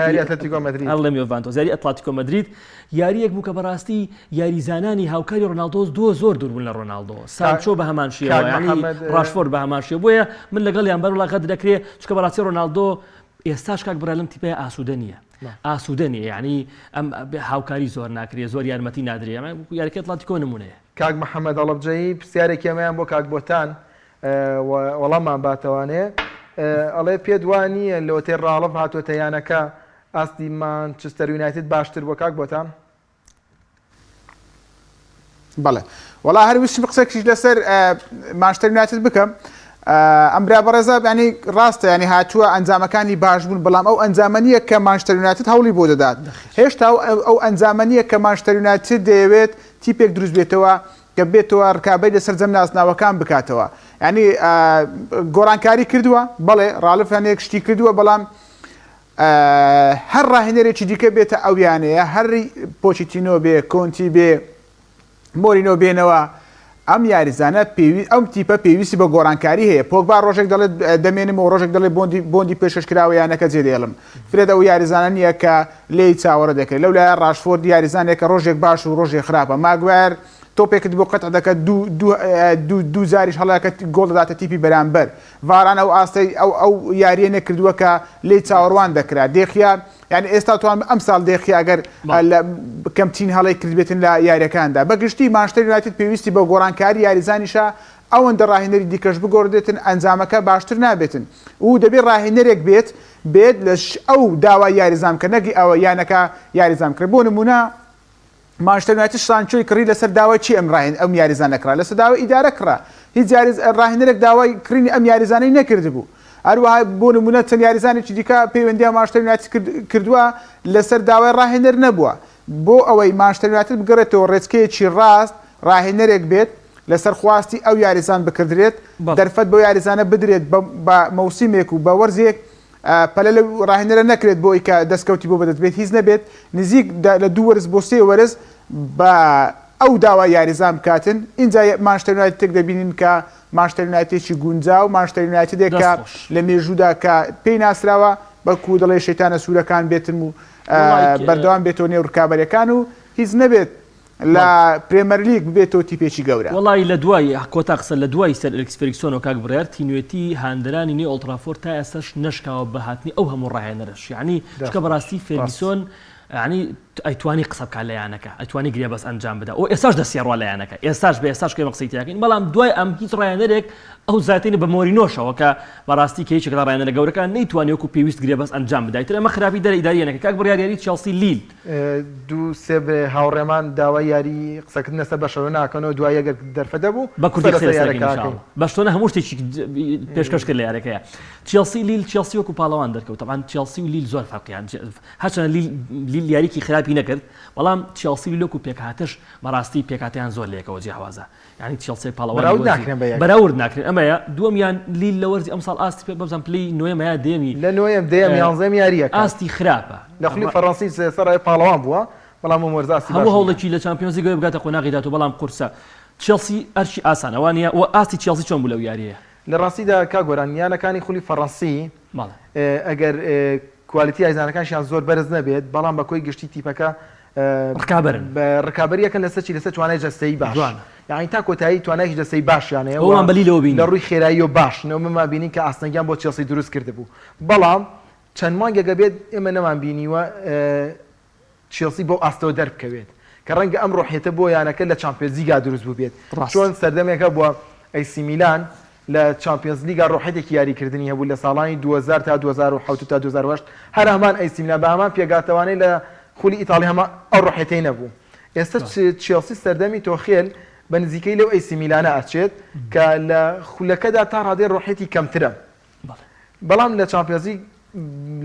ئەڵێم یۆڤانتۆس یاری ئەتلتیکۆ مەدرید یاریەک بوو کە بەڕاستی یاریزانانی هاوکاری ڕۆناڵدۆ زۆر دوور بوون لە ڕۆناڵدۆ سانچۆ بە هەمان شێوە ینی ڕاشفۆرد بە هەمان شێوە بۆیە من لەگەڵیان بەر وڵاقەت دەکرێت چکە بەڕاستی ڕۆناڵدۆ ئێستاش کاک بڕالم تیپای ئاسوودە نییە ئاسوودە نیە یعنی ئەم هاوکاری زۆر ناکرێت زۆر یارمەتی نادرێ ئەمە یاریکە ئەتلانتیکۆ نمونەیە. کاک محەممەد ئەڵەبجەیی پرسیارێکی ئەمەیان بۆ کاک بۆتان وەڵاممان باتەوانێ ئەڵێ پێ دوانیە لە ئۆتێل ڕاڵف هاتوۆتە یانەکە ئاستی مانچستەر یونایتد باشتر بۆ کاک بۆتان؟ بەڵێ وڵا هەرویستم قسەکیش لەسەر مانچستەر یونایتد بکەم. ئەم برا بەڕێزە ینی ڕاستە ینی هاتووە ئەنجامەکانی باش بوون بەڵام ئەو ئەنجامەنیە کە مانچستەر یونایتد هەوڵی بۆ دەدات هێشتا ئەو ئەنجامەنیە کە مانچستەر یونایتد دەیەوێت تیپێک دروست بێتەوە کە بێتەوە ڕکابەی لەسەر جەم ناسناوەکان بکاتەوە ینی گۆڕانکاری کردووە بەڵێ ڕالف هەنێک شتی کردووە بەڵام هەر ڕاهێنەرێکی دیکە بێتە ئەویانەیە هەری پۆچیتینۆ بێ کۆنتی بێ مۆرینۆ بێنەوە ئەم یاریزانە ئەم تیپە پێویستی بە گۆڕانکاری هەیە پۆگبا ڕۆژێک دەڵێت دەمێنم و ڕۆژێک دەڵێ بۆندی پێشکراوە یانەکە جێدێڵم فرێدە ئەو یاریزانە نییە کە لێی چاوەڕە دەکرێت لەو لای ڕاشفۆرد یاریزانێکە ڕۆژێک باش و ڕۆژێک خراپە ماگوار تۆپێکت بۆ قەت دەکات دوو زاریش هەڵاکە گۆڵ دەداتە تیپی بەرامبەر ڤاران ئەو ئاستەی ئەو یاریە نەکردووە کە لێی چاوەڕوان دەکرا دێخیا یعنی ئێستا توان ئەم ساڵ دێخیا ئەگەر کەمتین هەڵی کردبێتن لە یاریەکاندا بەگشتی مانچستەر یونایتد پێویستی بە گۆڕانکاری یاریزانیشە ئەوەندە ڕاهێنەری دیکەش بگۆڕدێتن ئەنجامەکە باشتر نابێتن و دەبێت ڕاهێنەرێک بێت لە ئەو داوای یاریزان کە نەگی ئەوە یانەکە یاریزان کرد بۆ نمونە مانچستەر یونایتد سانچۆی کڕی لەسەر داوای چی ئەم یاریزانە کرا لەسەر داوای ئیدارە کرا هیچ ڕاهێنەرێک داوای کڕینی ئەم یاریزانەی نەکرد بوو هەروەها بۆ نمونە چەند یاریزانێکی دیکە پەیوەندیان مانچستەر یونایتد کردووە لەسەر داوای ڕاهێنەر نەبووە بۆ ئەوەی مانچستەر یونایتد بگەڕێتەوە ڕێچکەیەکی ڕاست ڕاهێنەرێک بێت لەسەر خواستی ئەو یاریزان بکردرێت دەرفەت بۆ یاریزانە بدرێت بە مەوسیمێک و بە وەرزێک پەلە لە ڕاهێنەرە نەکرێت بۆی کە دەستکەوتی بۆ بەدەست بێت هیچ نەبێت نزیک لە دوو وەرز بۆ سێ وەرز بە ئەو داوای یاریزان بکاتن اینجا مانچستەر یونایتد دەبینین کە مانچستەر یونایتدێکی گونجاو مانچستەر یونایتدێکە لە مێژوودا کە پێی ناسراوە بەڵکو دەڵێ شەیتانە سوورەکان بێتن و بەردەوام بێتەوە نێو ڕکابەرەکان و هیچ نەبێت لە پرێمەر لیگ ببێتەوە تیپێکی گەورە وڵی لە دوای کۆتا قسە لە دوای سەر ئەلێکس فێرگسۆن و کاک بڕیار تینوێتی هاندرانی نێو ئۆڵترافۆرد تا ئێستاش نەشکاوە بە هاتنی ئەو هەموو ڕاهێنەرش یعنی شکە بەڕاستی فێرگسۆن ینی ئەیتوانی قسە بکات لە یانەکە ئەتوانی گرێ بەس ئەنجام بدە ئەو ئێستاش دەسیێڕوا لە یانەکە ئێستاش بە ئێستاش کوێ مەقسەیتیاکەین بەڵام دوای ئەم هیچ ڕاهێنەرێک ئەو زاتینی بە مۆرینۆشەوە کە بەڕاستی کەیچێکە ڕاهێنەرە گەورەکان نەیتوانی وەکو پێویست گرێ بەس ئەنجام بدایت ئەمە خراپی دەرە ئیداریەکە کاک بڕیار یاری چێلسی لیل دوو سێ هاوڕێمان داوای یاری قسەکردن لەسەر بەشەوە ناکەنەوە دوای ئەگەر دەرفەدە بوو بە کوردی بەشتۆنە هەموو شتێکی پێشکەش کرد لە یارەکەیە چێلسی لیل چێلسی وەکو پاڵەوان دەرکەوت تەمان چێلسی و لیل زۆر فەرقیان هەرچەندە لیل یاریکی خراپی نەکرد بەڵام چێلسی لۆک و پێکهاتش بەڕاستی پێکاتیان زۆر لێکەوە جیاوازە یعنی چێلسی پاڵەوان بەراورد ناکرێن ئەمەیە دووەمیان لیل لە وەرزی ئەم ساڵ ئاستی پێ بەبزان پلەی نوێمەیە دێمی لە نوێم دێم یانزەم یاریەکە ئاستی خراپە لە خولی فەڕەنسی سەرای پاڵەوان بووە بەڵام وەرزاستی هەموو هەوڵێکی لە چامپیۆنز لیگەوە بگاتە قۆناغیدات و بەڵام قورسە چێلسی ئەرچی ئاسانەوانە و ئاستی چێلسی چۆن بوو لەو یاریە لە ڕاستیدا کاگۆران یانەکانی خولی فەڕەنسی ئەگەر کوالیتی ئایزانەکانشیان زۆر بەرز نەبێت بەڵام بە کۆی گشتی تیپەکە ڕکابەریەکەن لەسەر لەسەر توانای جەستەیی باش یعنی تا کۆتایی توانایکی جەستەیی باشیانەیە ئەوان بەلیلەوە بین لە ڕووی خێرایی و باش نەوەمان بینین کە ئاستەنگیان بۆ چێلسی دروست کرده بوو بەڵام چەند مانگێکە بێت ئێمە نەمان بینیوە چێلسی بۆ ئاستەوە دەربکەوێت کە ڕەنگە ئەم ڕۆحێتە بۆ یانەکە لە چامپیۆنز لیگا دروست بوو بێت چۆن سەردەمێکە بووە ئەیسی میلان لە چامپیۆنز لیگا ڕۆحێتێکی یاریکردنی هەبوو لە ساڵانی 2000 تا 2007 تا 2008 هەر هەمان ئەیسی میلان بە هەمان پێگاتەوانەی لە خولی ئیتاڵی هەمە ئەو ڕۆحێتەی نەبوو ئێستا چێلسی سەردەمی تۆخێل بە نزیکەی لەو ئەیسی میلانە ئەچێت کە لە خولەکەدا تا ڕادێ ڕۆحێتی کەمترە بەڵام لە چامپیۆنز لیگ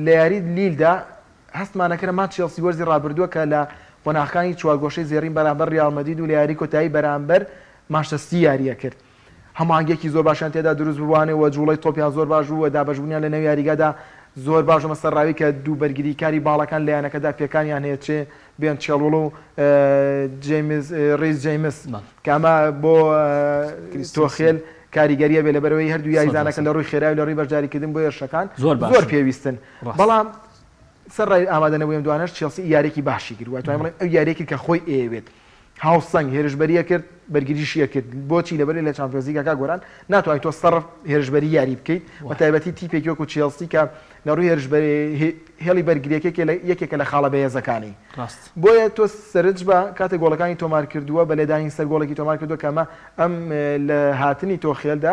لە یاری لیلدا هەستمانەکەرە ما چێلسی وەرزی ڕابردووە کە لە قۆناغەکانی چوارگۆشەی زێڕین بەرامبەر ریال مەدرید و لە یاری کۆتایی بەرامبەر مانچستەر یاریە کرد هەمانگێکی زۆر باشیان تێدا دروست بووانەوە جوڵەی تۆپیان زۆر باش بوو و دابەشبوونیان لە نەوی یاریگادا زۆر باش و مەسەرڕاوی کە دوو بەرگریکاری باڵەکان لە یانەکەدا پێکانیان هەیە چێ بێن چێڵۆڵ و ڕیس جەیمس کە ئەمە بۆ تۆخێل کاریگەریە بێ لەبەرەوەی هەردوو یاریزانەکە لە ڕووی خێراوی لە ڕووی بەشداریکردن بۆ هێرشەکان زۆر پێویستن بەڵام سەرڕای ئامادەنەبوویم دوانەش چێلسی یارێکی باشی کرد واتوانین بڵێم ئەو یارێکی کە خۆی ئێوێت هاوسەنگ هێرشبەریە کرد بەرگریشیە کرد بۆچی لەبەر لە چمپیۆنز لیگەکە گۆران ناتوانیت تۆ سەرف هێرشبەری یاری بکەیت و تایبەتی تیپێکی وەکو چێلسی کە لەڕووی هێرشبەری هێڵی بەرگریەکە یەکێکە لە خاڵە بەهێزەکانی بۆیە تۆ سەرنج بە کاتێک گۆڵەکانی تۆمار کردووە بە لێدانی سەر گۆڵێکی تۆمار کردووە کەمە ئەم لە هاتنی تۆ خێلدا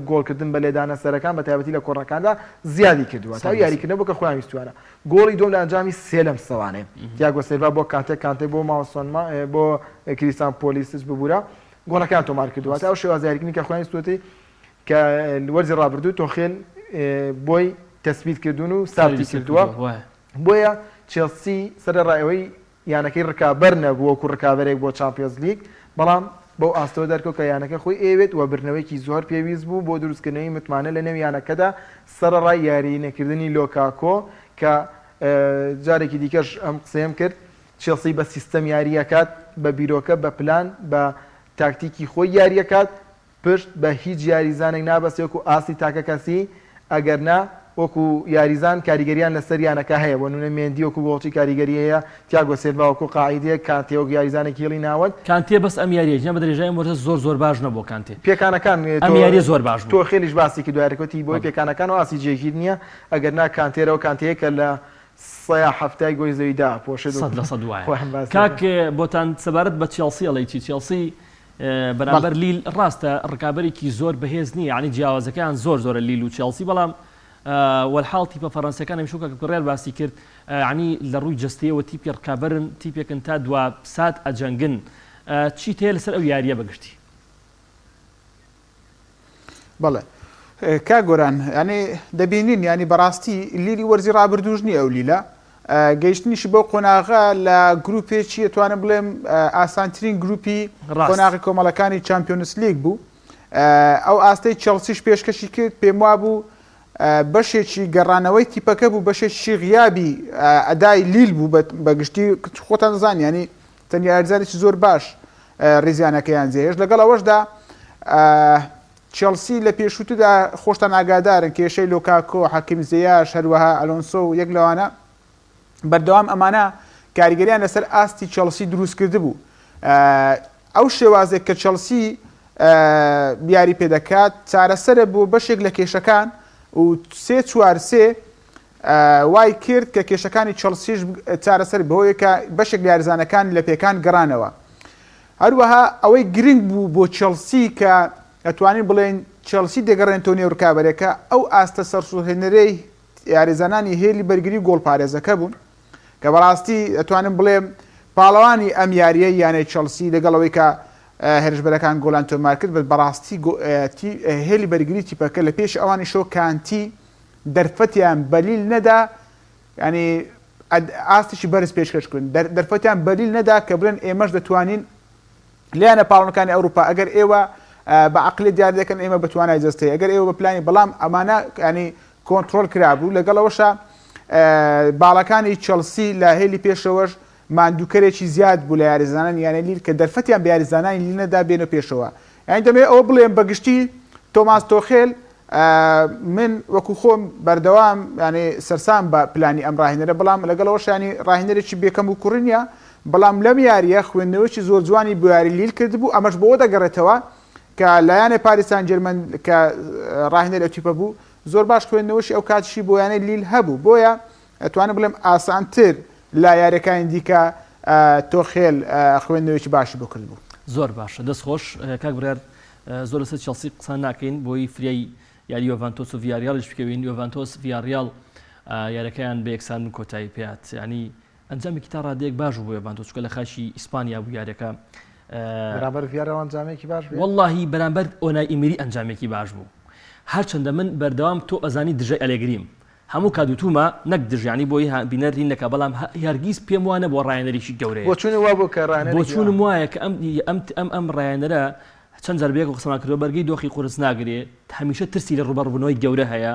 گۆڵکردن بە لێدانە سەرەکان بە تایبەتی لە کۆڕەکاندا زیادی کردووە تا یاریکردن بۆ کە خۆیان ویستوانە گۆڵی دۆم لە ئەنجامی سێ لەم سەوانێ تیاگۆ سیلڤا بۆ کانتێ بۆ ماوسۆنما بۆ کریستیان پۆلیسس ببوورە گۆڵەکان تۆمار کردووە تا ئەو شێوازیاریکردنی کە خۆیان ویستوەتی کە وەرزی ڕابردوو تۆ خێل بۆی تەسبیت کردوون و ساتی کردووە بۆیە چێلسی سەرڕایەوەی یانەکەی ڕکابەر نەبوو وەکو ڕکابەرێک بۆ چامپیۆنز لیگ بەڵام بەو ئاستەوە دەرکەوت کە یانەکە خۆی ئێوێت و برنەوەیکی زۆر پێویست بوو بۆ دروستکردنەوەی متمانە لە نێو یانەکەدا سەرڕای یاری نەکردنی لۆکاکۆ کە جارێکی دیکەش ئەم قسەیەم کرد چێلسی بە سیستەم یاریەکات بە بیرۆکە بە پلان بە تاکتیکی خۆی یاریەکات پشت بە هیچ یاریزانێک نابەست وەکو ئاستی تاکە کەسی ئەگەر نا وەکو یاریزان کاریگەریان لەسەر یانەکە هەیە بۆ نمونە مێندی وەکو گۆڵچی کاریگەری هەیە تیاگۆ سیلڤا وەکو قاعیدەیە کانتێ وەکو یاریزانێکی هێڵی ناوەند کانتێ بەس ئەم یاریە بە درێژای وەرزە زۆر باش نەبوو کانتێ پێکانەکان ئەم یاریە زۆر باش تۆ خێلیش باسی کردو یاریکەوتی بۆی پێکانەکان و ئاسی جێگیر نییە ئەگەر نا کانتێرەوە کانتەیە کە لە سەیا هەفتای گۆی زەویدا پۆشێت 100% وایە کاک بۆتان سەبارەت بە چێلسی ئەڵێیتی چێلسی بەرامبەر لیل ڕاستە ڕکابەرێکی زۆر بەهێز نییە یعنی جیاوازەکان زۆرە لیل و چێلسی بەڵام والحاڵ تیپە فەڕەنسیەکان هەمیشە کە ڕێر باسی کرد ینی لە ڕووی جستەیەوە تیپی ڕکابەرن تیپێکن تا دوا سات ئەجەنگن چی تێ لەسەر ئەو یاریە بەگشتی بەڵێ کا گۆران ینی دەبینین ینی بەڕاستی لیری وەرزی ڕابردوژ نیە ئەو لیلە گەیشتنیشی بۆ قۆناغا لە گروپێکی ئەتوانم بڵێم ئاسانترین گروپی قۆناغی کۆمەڵەکانی چامپیۆنس لیگ بوو ئەو ئاستەی چێلسیش پێشکەشی کرد پێم وا بوو بەشێکی گەڕانەوەی تیپەکە بوو بەشێکی غیابی ئەدای لیل بوو بەگشتی خۆتان زان ینی تەنیا یاریزانێکی زۆر باش ڕێزیانەکەیان جێهێش لەگەڵ ئەوەشدا چێلسی لە پێشووتدا خۆشتان ئاگادارن کێشەی لۆکاکۆ حەکیم زیاش هەروەها ئەلۆنسۆ و یەک لەوانە بەردەوام ئەمانە کاریگەریان لەسەر ئاستی چێلسی دروست کرده بوو ئەو شێوازێک کە چێلسی بیاری پێدەکات چارەسەرە بۆ بەشێک لە کێشەکان و 3-4-3 وای کرد کە کێشەکانی چێلسیش چارەسەر بەهۆیە کە بەشێک لە یاریزانەکان لە پێکان گەڕانەوە هەروەها ئەوەی گرنگ بوو بۆ چێلسی کە ئەتوانین بڵێن چێلسی دەگەڕێنەوە نێو ڕکابەرێکە ئەو ئاستە سەرسوهێنەرەی یاریزانانی هێلی بەرگری گۆڵپارێزەکە بوون کە بەڕاستی ئەتوانم بڵێم پاڵەوانی ئەم یاریە یانەی چێلسی لەگەڵەوەی کە هێرشبەرەکان گۆڵان تۆمار کرد بەڕاستی هێلی بەرگری تیپەکە لە پێش ئەوانی شۆ کانتی دەرفەتیان بەلیل نەدا ینی ئاستیشی بەرز پێشکەشکردن دەرفەتیان بەلیل نەدا کە بڵێن ئێمەش دەتوانین لیانە پاڵەکانی ئەوروپا ئەگەر ئێوە بە عقلی دیار دەکەن ئێمە بەتوانای جەستەی ئەگەر ئێوە بە پلانی بەڵام ئەمانە ینی کۆنتترۆل کرابوو لەگەڵەوەشە باڵەکانی چێلسی لە هێلی پێشەوەش ماندووکەرێکی زیاد بوو لە یاریزانان یانە لیل کە دەرفەتیان بە یاریزانانی لی نەدا بێنە پێشەوە یانی دەمێ ئەوە بڵێم بەگشتی تۆماس تۆخێل من وەکو خۆم بەردەوام ینی سەرسام بە پلانی ئەم ڕاهێنەرە بەڵام لەگەڵەوەش ینی ڕاهێنەرێکی بێکەم و کوڕنیە بەڵام لەم یاریە خوێندنەوەی زۆر جوانی بۆ یاری لیل کرد بوو ئەمەش بۆ دەگەڕێتەوە کە لایەنێ پاریسان جەرمەن کە ڕاهێنەر ئەو تیپە بوو زۆر باش خوێندنەوەشی ئەو کاتشی بۆ یانەی لیل هەبوو بۆیە ئەتوانم بڵێم ئاسانتر لا یاریەکانی دیکە تۆخێل خوێندنەوەیکی باشی بۆ کرد بوو زۆر باشە دەستخۆش کاک برێر زۆر لەسەر چێلسی قسە ناکەین بۆی فریای یاری یۆڤانتۆس و ڤیاریاڵش بکەوین یۆڤانتۆس ڤیاریاڵ یاریەکەیان بە یەکسان کۆتایی پێات ینی ئەنجامێکی تا ڕادەیەک باش بوو یۆڤانتۆس چونکە لە خاشی ئیسپانیا بوو یاریەکە بەرامبەر ڤیاریاڵ ئەنجامێکی باش بوو وەڵڵاهی بەرامبەر ئۆنای ئیمری ئەنجامێکی باش بوو هەرچەندە من بەردەوام تۆ ئەزانی دژەی ئەلێگریم هەموو کادوتومە نەک دژیانی بۆی بینەرین نەکە بەڵام هەرگیز پێم وانە بۆ ڕایەنەرێکی گەورەیە بۆ چونم وایە کە ئەم ڕایەنەرە چەند جەربەیەک قسەمان کردەوە بەرگەی دۆخی قورس ناگرێت هەمیشە ترسی لە ڕوبەڕبوونەوەی گەورە هەیە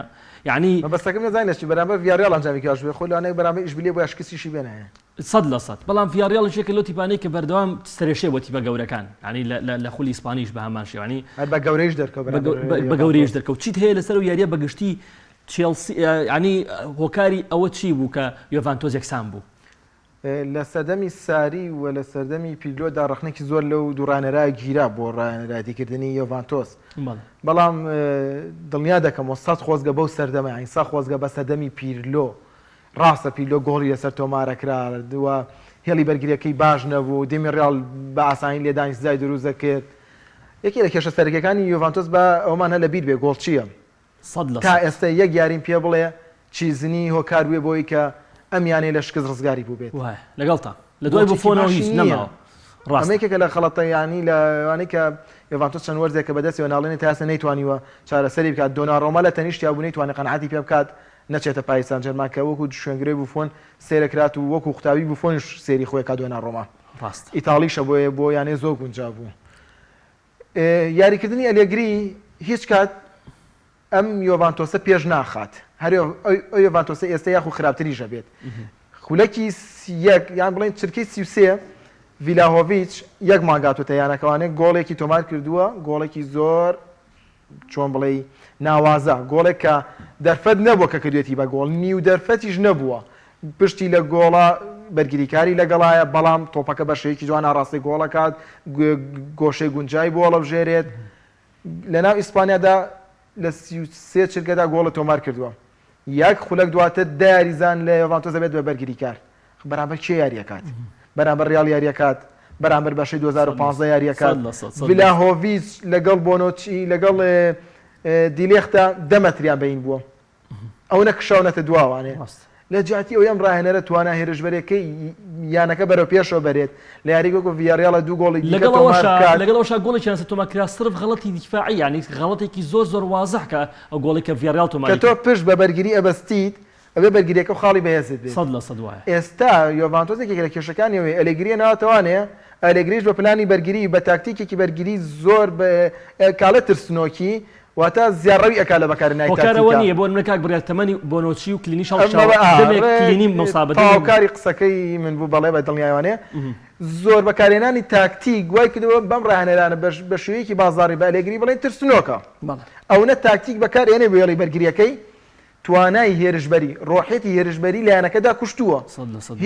یعنی بەستەکەم نەزانین لەچی بەرامبەر ڤیاریاڵ ئەنجامێکی باش بوو خۆلانەی بەرامبەر ئیشبیلیە بۆ یاشکسیشی بێنایە 100% بەڵام ڤیاریاڵ شێکە لەو تیپانەی کە بەردەوام سەرێشێ بۆ تیپە گەورەکان ینی لە خولی ئیسپانیش بە هەمان شێوانی بە گەورەیش دەرکەوت بە گەورەیش دەرکەوت چیت هەیە لەسەر و یاریە بەگشتی چێلسی ینی هۆکاری ئەوە چی بوو کە یۆڤانتۆس یەکسان بوو لە سەردەمی ساری و لە سەردەمی پیرلۆدا ڕخنێکی زۆر لەو دوڕانەرای گیرا بۆ ڕایەنەرایەتیکردنی یۆڤانتۆس بەڵام دڵنیا دەکەم 100 خۆزگە بەو سەردەمە عین 100 خۆزگە بە سەردەمی پیرلۆ ڕاستە پیرلۆ گۆڵی لەسەر تۆمارەکرا دووە هێڵی بەرگریەکەی باش نەبوو دێمی ڕیال بە ئاسانی لێدانی سزای دروست دەکرد یەکی لە کێشە سەرەکیەکانی یۆڤانتۆس بە ئەومان هە لە بیر بێ گۆڵ چییە تا ئێستا یەک یاریم پێ بڵێ چیزنی هۆکار بوێ بۆی کە ئەمیانەی لە شکست ڕزگاری بوو بێت لەگەڵتا لە دوای بۆفۆنەوە هیچ نەماوە ڕاستێکێکە لە خەڵەتە ینی لەوانەی کە یۆڤانتۆس چەند وەرزێکە بەدەستیەوە ناڵێنی تا ئێستا نەیتوانیوە چارەسەری بکات دۆناڕۆما لە تەنیشتیا بوو نەیتوانێت قەنەعەتی پێ بکات نەچێتە پای سان ژەرمان کە وەکو شوێنگرەی بوفۆن سێرەکرات و وەکو قوتابی بوفۆنیش سێری خۆی کا دۆناڕۆما ڕاست ئیتاڵیشە بۆ یانێ زۆر گونجاو بوو یاریکردنی ئەلێگری هیچ کات ئەم یۆڤانتۆسە پێش ناخات هەر یۆڤانتۆسە ئێستا یاخو خراپتریشە بێت خولەکی یان بڵێن چرکەی 33 ڤیلاهۆڤیچ یەک ماگاتۆتە یانەکەوانێک گۆڵێکی تۆمار کردووە گۆڵێکی زۆر چۆن بڵێ ناوازە گۆڵێک کە دەرفەت نەبووە کە کردوێتی بە گۆڵ نیو دەرفەتیش نەبووە پشتی لە گۆڵە بەرگریکاری لەگەڵایە بەڵام تۆپەکە بە شێوەیەکی جوان ئاڕاستی گۆڵەکات گۆشەی گونجای بۆ هەڵەبژێرێت لەناو ئیسپانیادا لە 33 چرکەدا گۆڵە تۆمار کردووە یەک خولەک دواتر یاریزان لە یۆڤانتۆس دەبێت بە بەرگریکار بەرامبەر کێ یاریەکات بەرامبەر ڕیال یاریەکات بەرامبەر بەشەی 2015 یاریەکات ڤیلاهۆڤیچ لەگەڵ بۆنۆچی لەگەڵ دیلێختە دەمەتریان بەین بووە ئەو نەکشاونەتە دواوانێ لە جیاتی ئەو ئەم ڕاهێنەرە توانە هێرشبەرەکەی یانەکە بەرەو پێشەوە بەرێت لە یاریگۆکۆ ڤیاریاڵە دوو گۆڵی لەگەڵەوەشا گۆڵی چەنسە تۆمەکرا سرف غەڵەتی دیفاعی یعنی غەڵەتێکی زۆر وازەح کە ئەو گۆڵی کە ڤیاریال تۆمار کە تۆ پشت بە بەرگری ئەبەستیت ئەوێ بەرگریەکە خاڵی بەهێزت بێت 100% وایە ئێستا یۆڤانتۆسێکی لە کێشەکانیەوەی ئەلێگریە ناواتەوانەیە ئەلێگریش بە پلانی بەرگری بە تاکتیکێکی بەرگری زۆر کاڵە ترسنۆکی واتە زیارڕەوی ئەکا لە بەکارهێنانی هۆکارەوە نییە بۆ منەکات بڕیار تەمەنی بۆنۆچی و کلینی کلینی مەسابەتی هاوکاری قسەکەی من بوو بەڵێ بە دڵنیایوانێ زۆر بەکارهێنانی تاکتیک گوای کردەوە بەم ڕاهێنەرانە بە شێوەیەکی بازاڕی بە ئەلێگری بڵێن ترسنۆکە ئەوە تاکتیک بەکارهێنێ بۆ هێڵی بەرگریەکەی توانای هێرشبەری ڕۆحێتی هێرشبەری لە یانەکەدا کوشتووە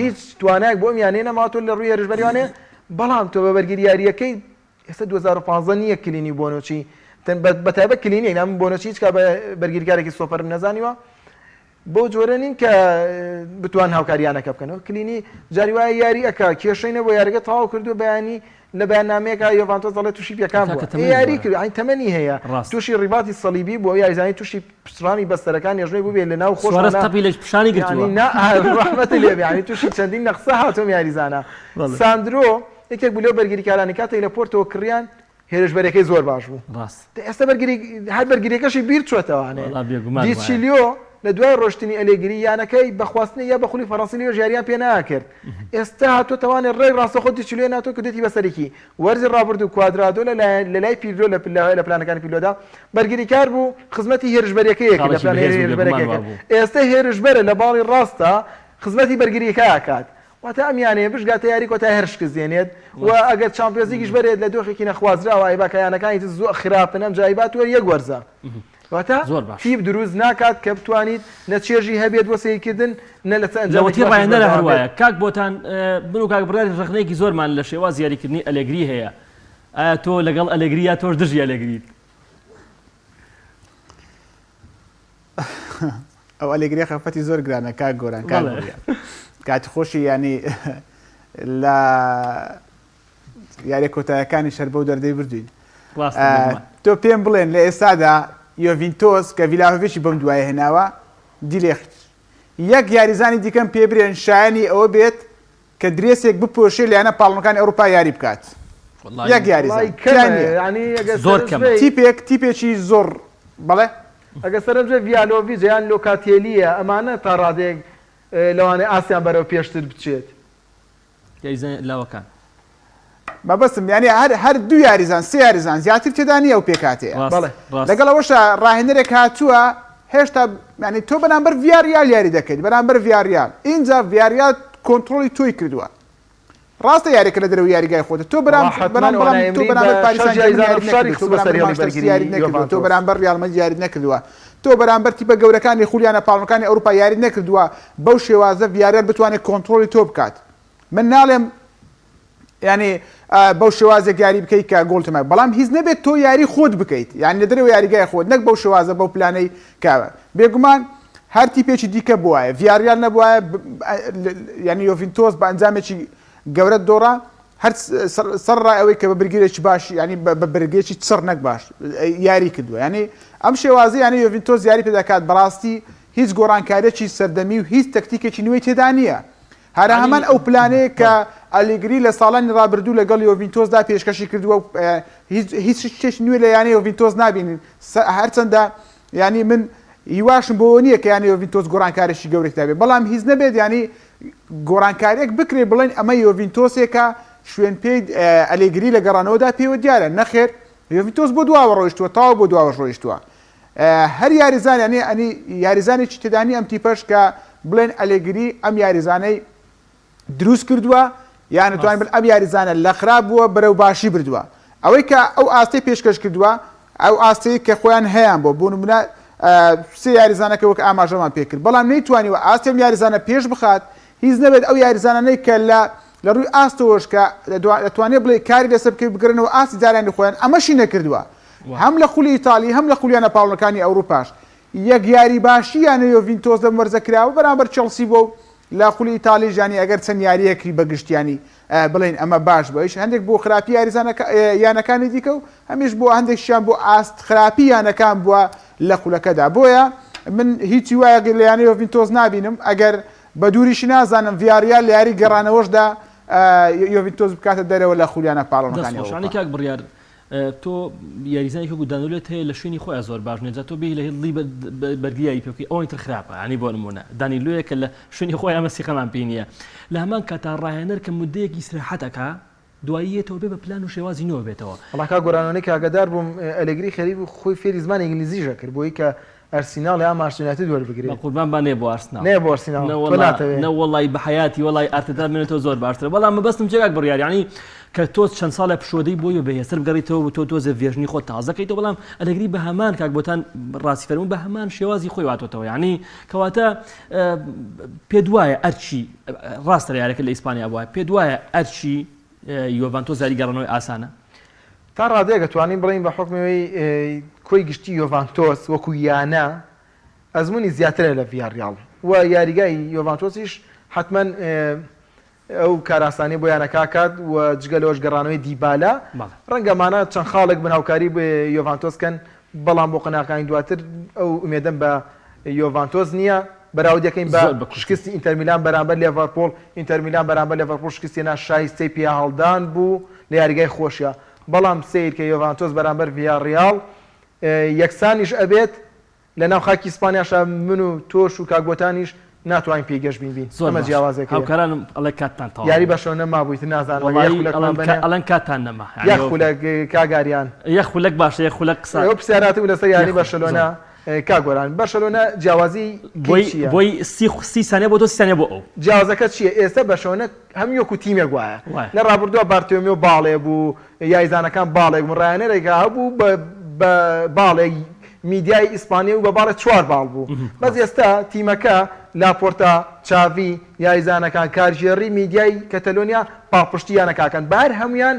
هیچ توانایك بۆ میانێ نەماتۆ لە ڕووی هێرشبەریوانێ بەڵام تۆ بە بەرگری یاریەکەی ئێستا 2015 نییە کلینی بۆنۆچی بەتایبەت کلینی نام بۆنۆچی هیچ بەرگریکارێکی سۆپەرم نەزانیوە بۆ جۆرە نین کە بتوان هاوکاریانەکە بکەنەوە کلینی جاری وایە یاری ئەکا کێشەی نەبوو یاریەکە تەواو کردو بەیانی لە بەیاننامەیەکە یۆڤانتۆس دەڵێت تووشی پێکان بووە یاری کرد ئاین تەمەنی هەیە تووشی ڕیباتی سەلیبی بووە یاریزانی تووشی پشتڕانی بەستەرەکان ێژنەی بوو بێت لە ناو خۆشانی ڕەحمەتی لێ ینی تووشی چەندین نەخسە هاتۆم یاریزانە ساندرۆ یەکێک بوو لەو بەرگریکارانی کاتێک لە پۆرتەوە کڕیان هێرشبەرەکەی زۆر باش بوو ئێستا هەر بەرگریەکەشی بیر چۆتەوانێ دیچیلیۆ لە دوای ڕۆشتنی ئەلێگری یانەکەی بەخواستنی یا بەخولی فەڕەنسی لێ ژیاریان پێ ناکرد ئێستا هاتۆتەوانێت ڕێی ڕاستەخۆ دیچیلیۆ ناتۆ کردێتی بەسەرێکی وەرزی ڕابرد و کوادرادۆ لە لای پیرۆ لە پلانەکانی پیلۆدا بەرگریکار بوو خزمەتی هێرشبەرەکەیەکی لە پلان هێرشبەرەکەیەکە ئێستا هێرشبەرە لە باڵی ڕاستە خزمەتی بەرگریەکە ئاکات واتە ئەمیانەیە بشگاتە یاری کۆتا هەرشکە زێنێت و ئەگەر چامپیۆنزیگیش بەرێت لە دۆخێکی نەخوازراوە ئایباکەیانەکانی زۆر خراپن ئەم جایبات وە یەک وەرزە واتە تیب دروست ناکات کە بتوانیت نەچێژی هەبێت وەسەیکردن نە لە ئەنجامی ڕاهێنەرە هەروایە کاک بۆتان من و کاک بڕیار ڕخنەیەکی زۆرمان لە شێواز یاریکردنی ئەلێگری هەیە ئایا تۆ لەگەڵ ئەلێگریە تۆش دژی ئەلێگریت ئەو ئەلێگری خەفەتی زۆر گرانە کاک گۆران کاتی خۆشی ینی لە یاری کۆتاییەکانی شەر بەو دەردەی بردوین تۆ پێم بڵێن لە ئێستادا یۆڤینتۆس کە ڤیلاهۆڤیچی بەم دوایە هێناوە دیلێخت یەک یاریزانی دیکەم پێ برێن شایانی ئەوە بێت کە درێسێک بپۆشێ لەیانە پاڵمەکانی ئەوروپا یاری بکات یەک یاریزان زۆر کەم تیپێکی زۆر بەڵێ ئەگە سەرنجە ڤیالۆڤیچ یان لۆکاتێلیە ئەمانە تا ڕادێک لەوانەیە ئاسیان بەرەو پێشتر بچێت لاوەکان بەبستم ینی هەر دوو یاریزان سێ یاریزان زیاتر تێدا نیە و پێکاتەیە لەگەڵ ئەوەشە ڕاهێنەرێک هاتووە هێشتا ینی تۆ بەرامبەر ڤیاریال یاری دەکەیت بەرامبەر ڤیاریال اینجا ڤیاریال کۆنتڕۆلی تۆی کردووە ڕاستە یاریکە لە دەرەوە یاریگای خۆتە تۆ تۆ بەرامبەر ریال مەدرید یاری نەکردووە تۆ بەرامبەر تیپە گەورەکانی خولیانە پاڵمەکانی ئەوروپا یاری نەکردووە بەو شێوازە ڤیاریال بتوانێت کۆنتڕۆلی تۆ بکات من ناڵێم ینی بەو شێوازێک یاری بکەیت کە گۆڵتمە بەڵام هیچ نەبێت تۆ یاری خۆت بکەیت یان لە دەرەوە یاریگای خۆت نەک بەو شێوازە بەو پلانەی کاوە بێگومان هەر تیپێکی دیکە بووایە ڤیاریال نەبووایە ینی یۆڤینتۆس بە ئەنجامێکی گەورە دۆڕا هەر سەرڕای ئەوەی کە بە برگێکی باش ینی بە برگێکی چڕ نەک باش یاری کردووە ینی ئەم شێوازی ینی یۆڤینتۆس یاری پێداکات بەڕاستی هیچ گۆڕانکارێکی سەردەمی و هیچ تەکتیکێکی نوێی تێدا نییە هەرە هەمان ئەو پلانەیە کە ئەلیگری لە ساڵانی ڕابردوو لەگەڵ یۆڤینتۆسدا پێشکەشی کردووە هیچ شتێک نوێ لە یانەی یۆڤینتۆس نابینین هەرچەندە ینی من هیواشم بۆ نییە کە یانی یۆڤینتۆس گۆڕانکارێکی گەورێکدا بێت بەڵام هیچ نەبێت ینی گۆڕانکارێک بکرێ بڵێن ئەمە یۆڤینتۆسێکە شوێن پێی ئەلیگری لە گەڕانەوەدا پێوە دیارە نەخێر یۆڤینتۆس بۆ دواوە ڕۆیشتووە تاوە بۆ دواوە ڕۆیشتووە هەر یاریزان ینی یاریزانێکی تێدانی ئەم تیپەش کە بڵێن ئەلیگری ئەم یاریزانەی دروست کردووە یان نتوانین بڵێن ئەم یاریزانە لە خراپ بووە بەرەو باشی بردووە ئەوەی کە ئەو ئاستەی پێشکەش کردووە ئەو ئاستەی کە خۆیان هەیەیان بۆ نمونە سێ یاریزانەکە وەک ئاماژەمان پێکرد بەڵام نەیتوانیوە ئاستێم یاریزانە پێش بخات هیچ نەبێت ئەو یاریزانانەی کە لە ڕووی ئاستەوەش کە دەتوانێت بڵێ کاری لەسەر بکەی بگرنەوە ئاستی جارانی خۆیان ئەمەشی نەکردووە هەم لە خولی ئیتالی هەم لە خولیانە پاڵنەکانی ئەوروپاش یەک یاری باشییانە یۆڤینتۆس دەم وەرزەکراوە بەرامبەر چەڵسی بۆ لە خولی ئیتالی ژانی ئەگەر چەند یاریەکی بەگشتیانی بڵێن ئەمە باش بەش هەندێک بۆ خراپی یانەکانی دیکە و هەمیش بۆ هەندێکشیان بۆ ئاست خراپی یانەکان بووە لە خولەکەدا بۆیە من هیچی وایە لە یانەی یۆڤینتۆس نبینم ئەگەر بە دووریشی نازانم ڤیاریال لە یاری گەڕانەوەشدا یۆڤینتۆس بکاتە دەرەوە لە خولیانە پاڵەکانی کاک بڕیار تۆ یاریزانی کە گودانولێت هەیە لە شوێنی خۆیان زۆر باش نێجا تۆ بێ لە هێڵی بەرگیایی پێکەی ئەوەی تر خراپە ینی بۆ نمونە دانیلویە کە لە شوێنی خۆی ئەمەسیخەمان پێ نییە لە هەمان کاتا ڕاهێنەر کە مودەیەکی سرحەتەکە دواییەتەوە بێ بە پلان و شێوازی نەوە بێتەوە وڵاکا گۆرانەوەی کاگەدار بووم ئەلێگری خەریب خۆی فێری زمانی ئینگلیزیژە کرد بۆی کە ئەرسیناڵ یا ماشیناتی دووەربگرێت قوربان با نێ بۆ ئارسناڵ نێ بۆ ئەرسیناڵ نەوەڵی بە حیاتی وڵی ئارتێتا بێنێتەوە زۆر باشترە بەڵام مەبەستم چێکاک بڕیار ینی کە تۆ چەند ساڵە پشۆدەی بۆی بەهێسەر بگەڕیتەوە تۆ تۆزە ڤێژنی خۆت تازەکەیتەوە بەڵام ئەلێگری بە هەمان کاک بۆتان ڕاستی فەرموون بە هەمان شێوازی خۆی واتۆتەوە ینی کەواتە پێ دوایە ئەرچی ڕاستە یارەکە لە ئیسپانیا بووە پێ دوایە ئەرچی یۆڤانتۆس زاری گەڕانەوەی ئاسانە تا ڕادەیەکە توانین بڵین بە حکمەوەی کۆی گشتی یۆڤانتۆس وەکو یانە ئەزمموی زیاترە لە ڤیاریال و یاریگای یۆڤانتۆسیش حتمما ئەو کاراسانی بۆ یانەکە کات و جگەلەوەش گەڕانەوەی دیبالا ڕەنگەمانە چەند خاڵێک بناوکاری بە یۆڤانتۆسکەن بەڵام بۆ قەناقانی دواتر ئەو ئومێدەم بە یۆڤانتۆس نییە بەراودەکەین بە شکستی ئینتەرمیلان بەرامبەر لێڤەرپۆڵ ئینتەرمیلان بەرامبەر لێڤەرپۆڵ شکستێنە شایستەی پێ هەڵدان بوو لە یاریگای خۆشیە بەڵام سیر کە یۆڤانتۆس بەرامبەر ڤیاریال یەکسانیش ئەبێت لە ناو خاکی ئیسپانیاشە من و تۆش و کاگۆتانیش ناتوانین پێگەشت بین ئەمە جیاوازێک هاوکارانم ئەڵێ کاتتان تاوا یاری بەشەوە نەمابوویت نازانم ئەڵەن کاتتان نەما یەخولەک کاگاریان یەخولەک باشە یەخولەک قسە ئەو پرسیاراتی و لەسەر یاری بەشەلۆنا کاگۆران بەشەلۆنا جیاوازی بۆی سی سانێ بۆ تۆ سانێ بۆ ئەو جیاوازەکە چییە ئێستا بەشەوەنە هەم یەکو تیمێک وایە لە ڕابردووە بارتێمیۆ باڵێ بوو یایزانەکان باڵێک ڕایەنەرێکا هەبوو بە باڵێک میدیای ئیسپانیا و بە باڵێ 4 باڵ بوو بەس ئێستا تیمەکە لاپۆرتا چاوی یایزانەکان کارژێڕی میدیای کەتەلۆنیا پاڵپشتی یانەکەکەن بەر هەمویان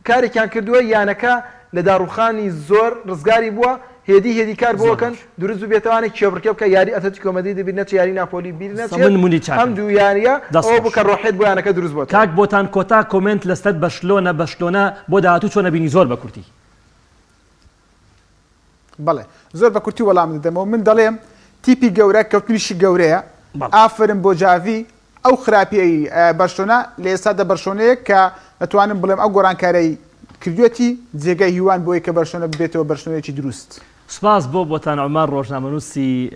کارێکیان کردووە یانەکە لە داڕوخانی زۆر ڕزگاری بووە هێدی کار بۆکەن دروست بێتوانێت کێبڕکە بکە یاری ئەتەتی کۆمەدی دەبێت نەچ یاری ناپۆلی بیر ئەم دوو یاریە ئەوە بکە ڕۆحێت بۆ یانەکە دروست بۆ کاک بۆتان کۆتا کۆمنت لەستەر بەشلۆنە بۆ داهاتوو چۆنە بینی زۆر بە کورتی بەڵێ زۆر بە کورتی وەڵام دەدەمەوە من دەڵێم تیپی گەورە کەوتنیشی گەورەیە ئافرم بۆ جاوی ئەو خراپی بەرشۆنە لە ئێستادا بەرشۆنەیە کە دەتوانم بڵێم ئەو گۆڕانکارەی کردوەتی جێگای هیوان بۆی کە بەرشۆنە بێتەوە بەرشۆنێکی دروست سپاس بۆتان عومار ڕۆژنامەنووسی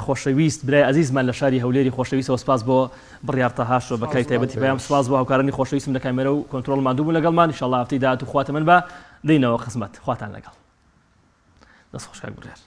خۆشەویست برای عزیزمان لە شاری هەولێری خۆشەویستەوە سپاس بۆ بڕیار تەهاشۆ بەکای تایبەتی پێیان سپاس بۆ هاوکارانی خۆشەویستم لە کامێرە و کۆنتترۆل مادووبوون لەگەڵمان ئینشەڵڵا هەفتەی داهاتوو خواتە من بە دەینەوە خزمەت خواتان لەگەڵ دەست خۆش کاک بڕیار